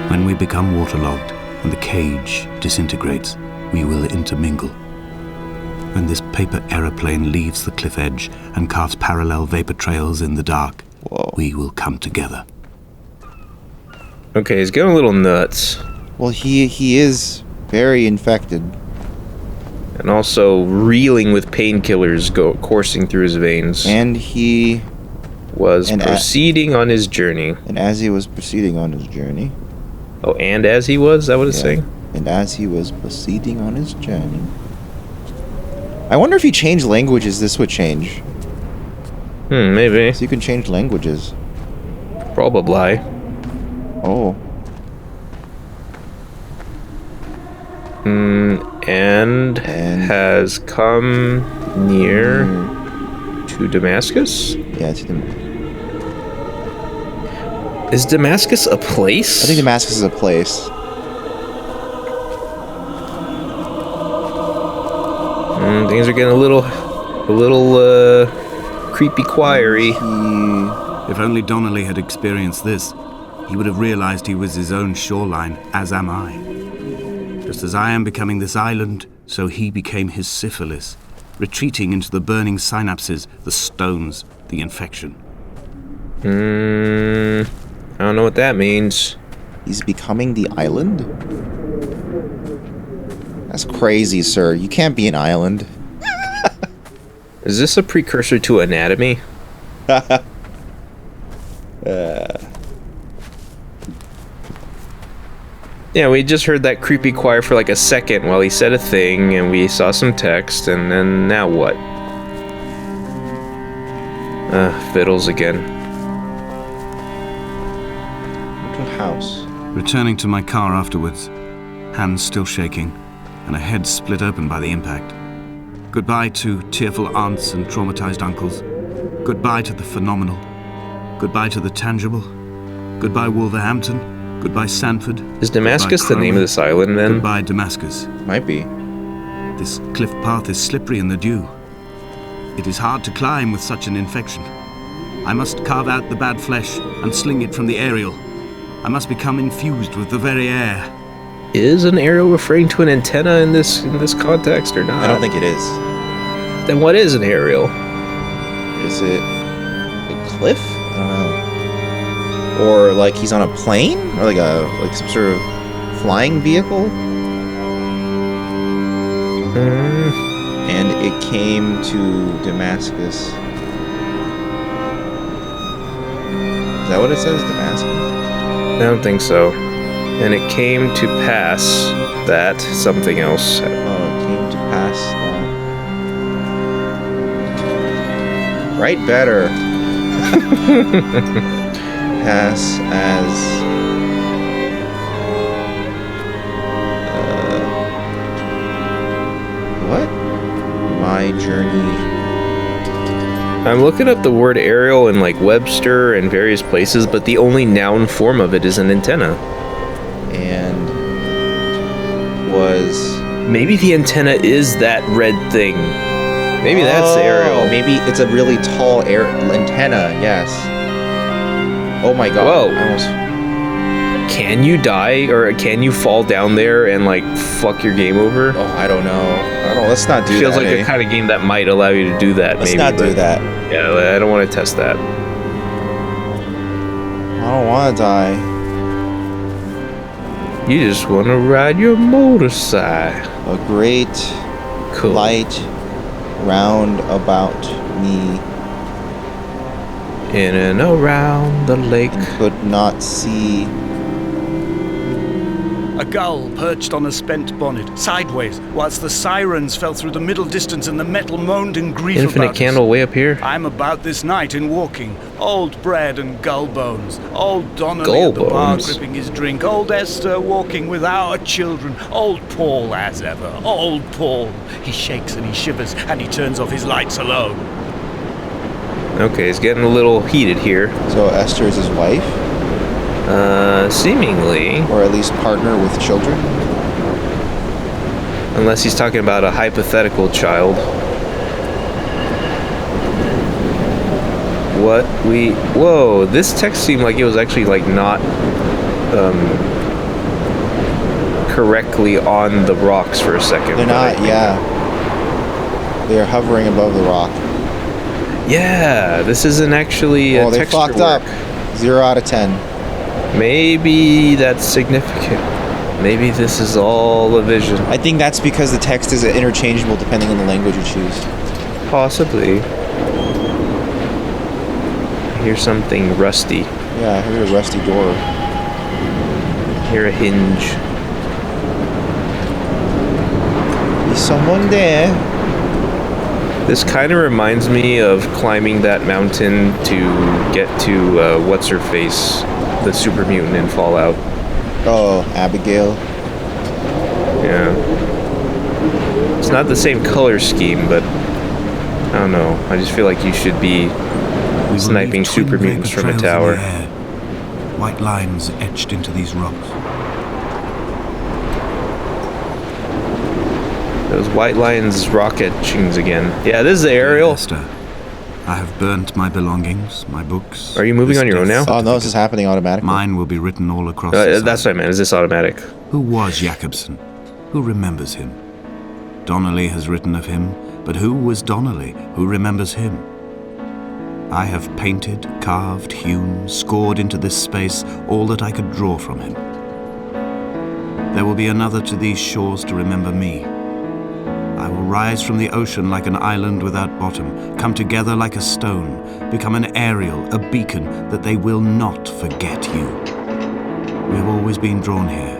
When we become waterlogged and the cage disintegrates, we will intermingle. When this paper aeroplane leaves the cliff edge and carves parallel vapor trails in the dark, we will come together. Okay, he's getting a little nuts. Well, he is very infected. And also reeling with painkillers coursing through his veins. And he was proceeding on his journey. And as he was proceeding on his journey. Oh, and as he was? Is that what it's saying? And as he was proceeding on his journey. I wonder if he changed languages, this would change. Maybe. So you can change languages. Probably. Oh. And has come near to Damascus? Yeah, to Damascus. Is Damascus a place? I think Damascus is a place. Things are getting a little A little, creepy choiry. If only Donnelly had experienced this, he would have realized he was his own shoreline, as am I. Just as I am becoming this island, so he became his syphilis, retreating into the burning synapses, the stones, the infection. I don't know what that means. He's becoming the island? That's crazy, sir. You can't be an island. Is this a precursor to anatomy? Yeah, we just heard that creepy choir for like a second while he said a thing, and we saw some text, and then now what? Fiddles again. Little house. Returning to my car afterwards, hands still shaking, and a head split open by the impact. Goodbye to tearful aunts and traumatized uncles. Goodbye to the phenomenal. Goodbye to the tangible. Goodbye Wolverhampton. Goodbye Sanford. Is Damascus the name of this island then? Goodbye Damascus. Might be. This cliff path is slippery in the dew. It is hard to climb with such an infection. I must carve out the bad flesh and sling it from the aerial. I must become infused with the very air. Is an aerial referring to an antenna in this context or not? I don't think it is. Then what is an aerial? Is it a cliff? I don't know. Or like he's on a plane? Or like some sort of flying vehicle? And it came to Damascus. Is that what it says, Damascus? I don't think so. And it came to pass that something else. Oh, it came to pass that. Right, better. Pass as... what? My journey... I'm looking up the word aerial in like Webster and various places, but the only noun form of it is an antenna. And was... maybe the antenna is that red thing. Maybe that's the aerial. Maybe it's a really tall antenna, yes. Oh my god. Whoa. Can you die, or can you fall down there and like fuck your game over? Oh, I don't know. Let's not do that. Feels like the kind of game that might allow you to do that. Let's not do that. Yeah, I don't want to test that. I don't want to die. You just want to ride your motorcycle. A great light round about me. In and around the lake. And could not see. A gull perched on a spent bonnet, sideways, whilst the sirens fell through the middle distance and the metal moaned in grief Infinite about candle us. way up here. I'm about this night in walking. Old bread and gull bones. Old Donnelly Gull at the bar bones. gripping his drink. Old Esther walking with our children. Old Paul as ever. Old Paul. He shakes and he shivers and he turns off his lights alone. Okay, it's getting a little heated here. So Esther is his wife? Seemingly. Or at least partner with children? Unless he's talking about a hypothetical child. Whoa, this text seemed like it was actually like not correctly on the rocks for a second. They're not, yeah. They're hovering above the rock. Yeah, this isn't actually a they texture fucked work. up. 0 out of 10. Maybe that's significant. Maybe this is all a vision. I think that's because the text is interchangeable depending on the language you choose. Possibly. I hear something rusty. Yeah, I heard a rusty door. I hear a hinge. Is someone there? This kind of reminds me of climbing that mountain to get to what's-her-face, the super mutant in Fallout. Oh, Abigail. Yeah. It's not the same color scheme, but I don't know. I just feel like you should be sniping super mutants from a tower. White lines etched into these rocks. Those White Lions rocket chings again. Yeah, this is the aerial. Dear Esther, I have burnt my belongings, my books. Are you moving on your own now? Oh no, this is happening automatically. Mine will be written all across the That's what I meant. Is this automatic? Who was Jakobsen? Who remembers him? Donnelly has written of him, but who was Donnelly? Who remembers him? I have painted, carved, hewn, scored into this space all that I could draw from him. There will be another to these shores to remember me. I will rise from the ocean like an island without bottom, come together like a stone, become an aerial, a beacon, that they will not forget you. We have always been drawn here.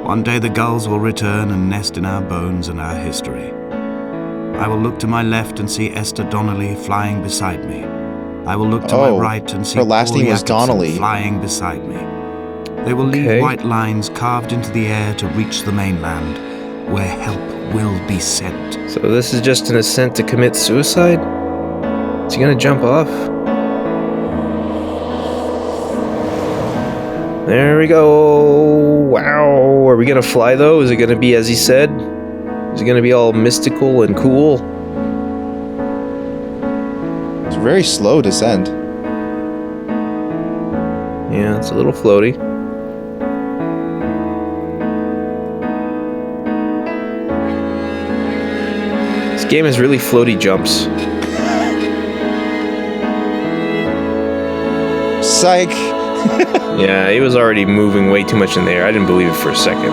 One day the gulls will return and nest in our bones and our history. I will look to my left and see Esther Donnelly flying beside me. I will look to my right and see her last Paul name was Jakobsen Donnelly. flying beside me. They will leave white lines carved into the air to reach the mainland, where help will be sent. So this is just an ascent to commit suicide? Is he gonna jump off? There we go. Wow. Are we gonna fly though? Is it gonna be as he said? Is it gonna be all mystical and cool? It's a very slow descent. Yeah, it's a little floaty. This game has really floaty jumps. Psych! Yeah, he was already moving way too much in the air. I didn't believe it for a second.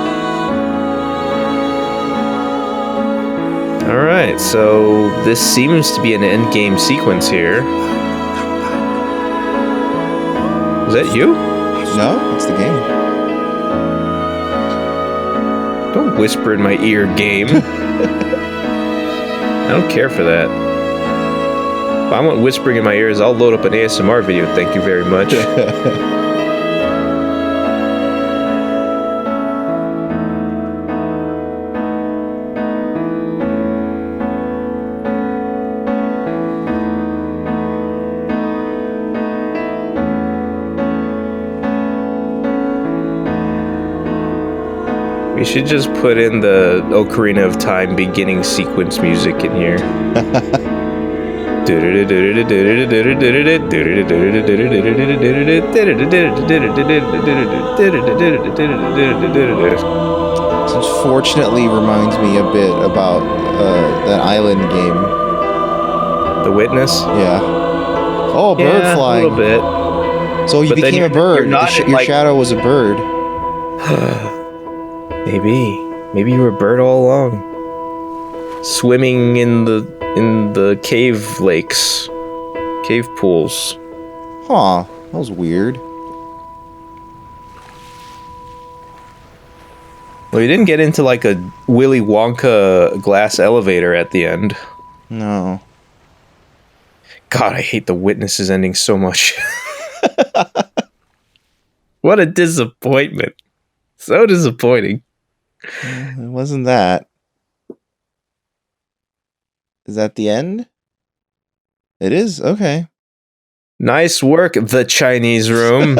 Alright, so this seems to be an endgame sequence here. Is that you? No, it's the game. Don't whisper in my ear, game. I don't care for that. If I want whispering in my ears, I'll load up an ASMR video, thank you very much. We should just put in the Ocarina of Time beginning sequence music in here. This unfortunately reminds me a bit about that island game. The Witness? Yeah. Oh, bird flying. A little bit. So you became a bird. Your shadow was a bird. Maybe you were a bird all along, swimming in the cave lakes, cave pools. Huh, that was weird. Well, you didn't get into like a Willy Wonka glass elevator at the end. No. God, I hate the Witnesses ending so much. What a disappointment. So disappointing. It wasn't that. Is that the end? It is? Okay. Nice work, the Chinese room.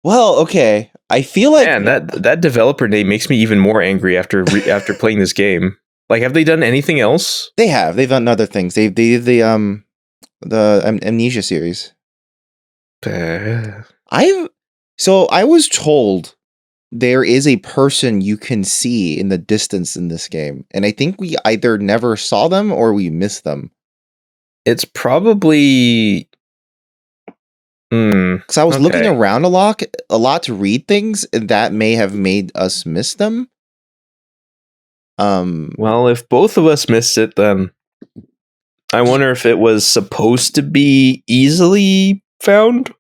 Well, okay. I feel like... Man, that developer name makes me even more angry after playing this game. Like, have they done anything else? They have. They've done other things. They did the Amnesia series. I was told there is a person you can see in the distance in this game, and I think we either never saw them or we missed them. It's probably... Because I was looking around a lot to read things, and that may have made us miss them. Well, if both of us missed it, then I wonder if it was supposed to be easily found.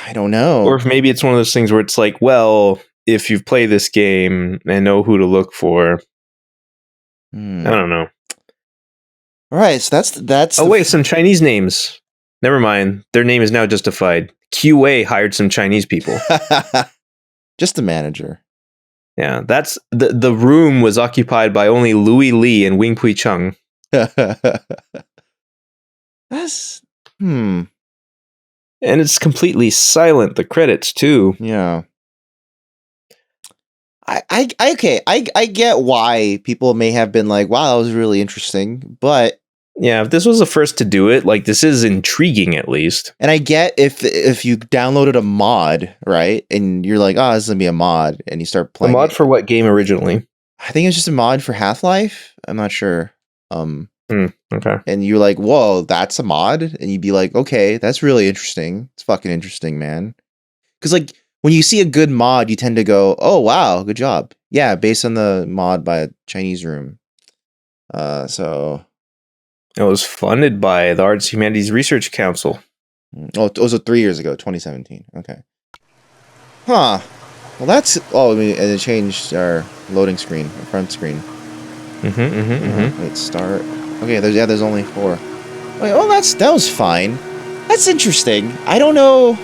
I don't know. Or if maybe it's one of those things where it's like, well, if you've played this game and know who to look for. I don't know. All right, so that's. Oh wait, some Chinese names. Never mind. Their name is now justified. QA hired some Chinese people. Just the manager. Yeah, that's the room was occupied by only Louis Li and Wing Pui Chung. That's And it's completely silent, the credits too. Yeah. I get why people may have been like, wow, that was really interesting, but yeah, if this was the first to do it, like, this is intriguing at least. And I get if you downloaded a mod, right, and you're like, oh, this is gonna be a mod, and you start playing. A mod for what game originally? I think it was just a mod for Half-Life. I'm not sure. Okay. And you're like, whoa, that's a mod, and you'd be like, okay, that's really interesting. It's fucking interesting, man. Because like when you see a good mod, you tend to go, oh wow, good job. Yeah, based on the mod by a Chinese room. So. It was funded by the Arts and Humanities Research Council. Oh, it was 3 years ago, 2017. Okay. Huh. Well, that's... Oh, I mean, and it changed our loading screen, our front screen. Wait, start. Okay, there's only 4. Wait, oh, that was fine. That's interesting. I don't know...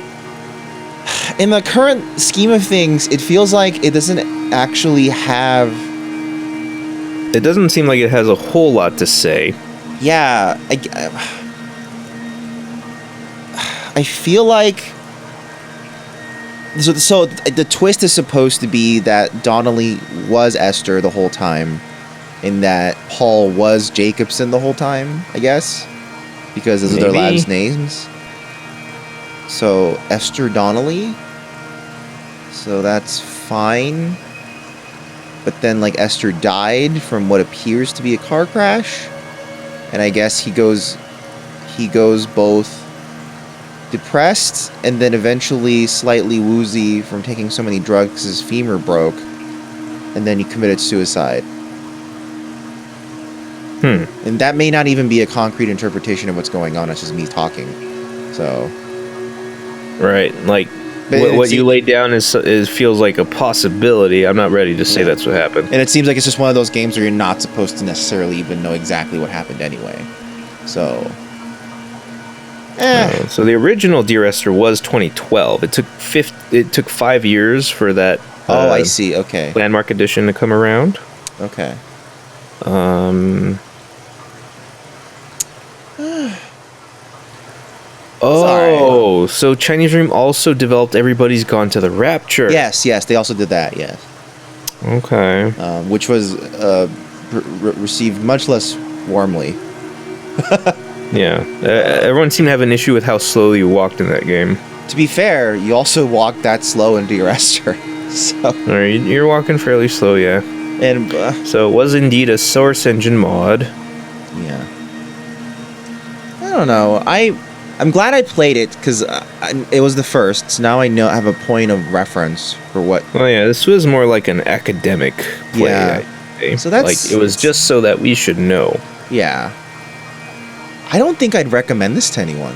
In the current scheme of things, it feels like it doesn't actually have... It doesn't seem like it has a whole lot to say. Yeah, I feel like so the twist is supposed to be that Donnelly was Esther the whole time, and that Paul was Jacobson the whole time, I guess, because those are their labs' names. So Esther Donnelly, so that's fine. But then, like, Esther died from what appears to be a car crash. And I guess he goes both depressed and then eventually slightly woozy from taking so many drugs his femur broke, and then he committed suicide. And that may not even be a concrete interpretation of what's going on. It's just me talking. So, right, like what you laid down is feels like a possibility. I'm not ready to say that's what happened. And it seems like it's just one of those games where you're not supposed to necessarily even know exactly what happened anyway. So, so the original Dear Esther was 2012. It took 5 years for that. I see. Okay. Landmark edition to come around. Okay. Oh, so Chinese Room also developed Everybody's Gone to the Rapture. Yes, they also did that, yes. Okay. Which was received much less warmly. Yeah. Everyone seemed to have an issue with how slowly you walked in that game. To be fair, you also walked that slow into Dear Esther. So. Alright, you're walking fairly slow, yeah. And so it was indeed a Source Engine mod. Yeah. I don't know. I'm glad I played it because it was the first. So now I have a point of reference for what. Well, yeah, this was more like an academic play. Yeah. So that's like it was just so that we should know. Yeah. I don't think I'd recommend this to anyone,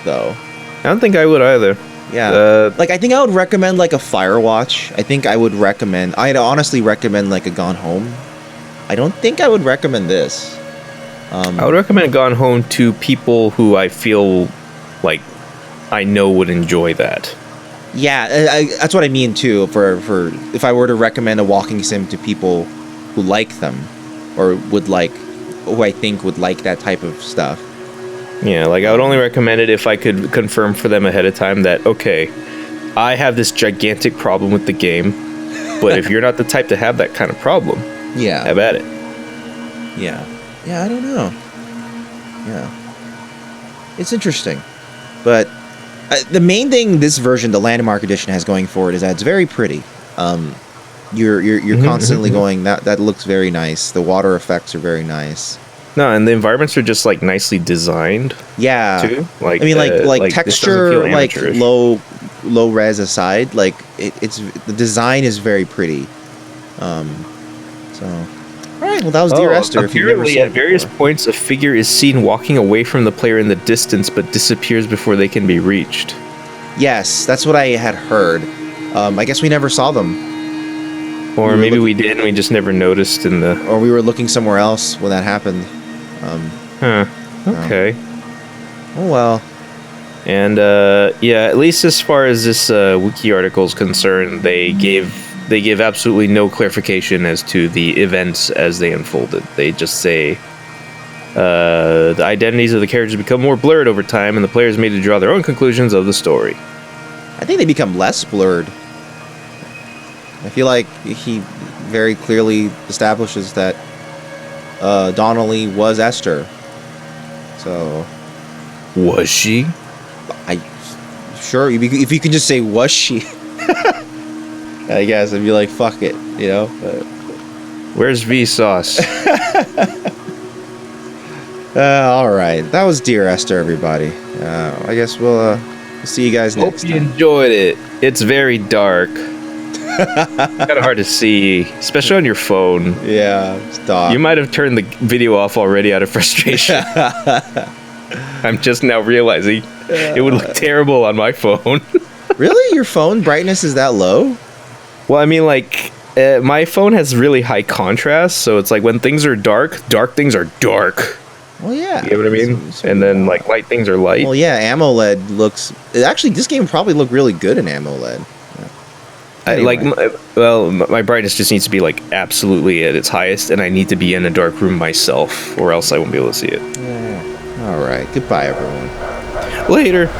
though. I don't think I would either. Yeah. Like I think I would recommend like a Firewatch. I think I'd honestly recommend like a Gone Home. I don't think I would recommend this. I would recommend Gone Home to people who I feel like I know would enjoy that. Yeah, that's what I mean too. For if I were to recommend a walking sim to people who like them, or who I think would like that type of stuff. Yeah, like I would only recommend it if I could confirm for them ahead of time that, okay, I have this gigantic problem with the game, but if you're not the type to have that kind of problem, yeah, have at it. Yeah. Yeah, I don't know. Yeah. It's interesting. But the main thing this version, the Landmark Edition, has going for it is that it's very pretty. You're constantly going, that looks very nice. The water effects are very nice. No, and the environments are just like nicely designed. Yeah. Too. Like I mean, like texture, like low res aside, like it's the design is very pretty. So. All right, well, that was Dear Esther. Apparently, at various points, a figure is seen walking away from the player in the distance, but disappears before they can be reached. Yes, that's what I had heard. I guess we never saw them. Or maybe we did, and we just never noticed in the... Or we were looking somewhere else when that happened. Okay. Oh, well. And, yeah, at least as far as this wiki article is concerned, they give absolutely no clarification as to the events as they unfolded. They just say the identities of the characters become more blurred over time, and the players made to draw their own conclusions of the story. I think they become less blurred. I feel like he very clearly establishes that Donnelly was Esther. So... Was she? Sure, if you can just say, was she? I guess I'd be like, fuck it, you know? But... Where's Vsauce? Alright, that was Dear Esther, everybody. I guess we'll see you guys next time. Hope you time. enjoyed it. It's very dark. Kind of hard to see, especially on your phone. Yeah, stop. You might have turned the video off already out of frustration. I'm just now realizing it would look terrible on my phone. Really? Your phone brightness is that low? Well, I mean, like, my phone has really high contrast, so it's like when things are dark things are dark. Well, yeah. You know what I mean? And then, like, light things are light. Well, yeah, AMOLED looks... Actually, this game probably look really good in AMOLED. Anyway. My brightness just needs to be, like, absolutely at its highest, and I need to be in a dark room myself, or else I won't be able to see it. Yeah. All right. Goodbye, everyone. Later.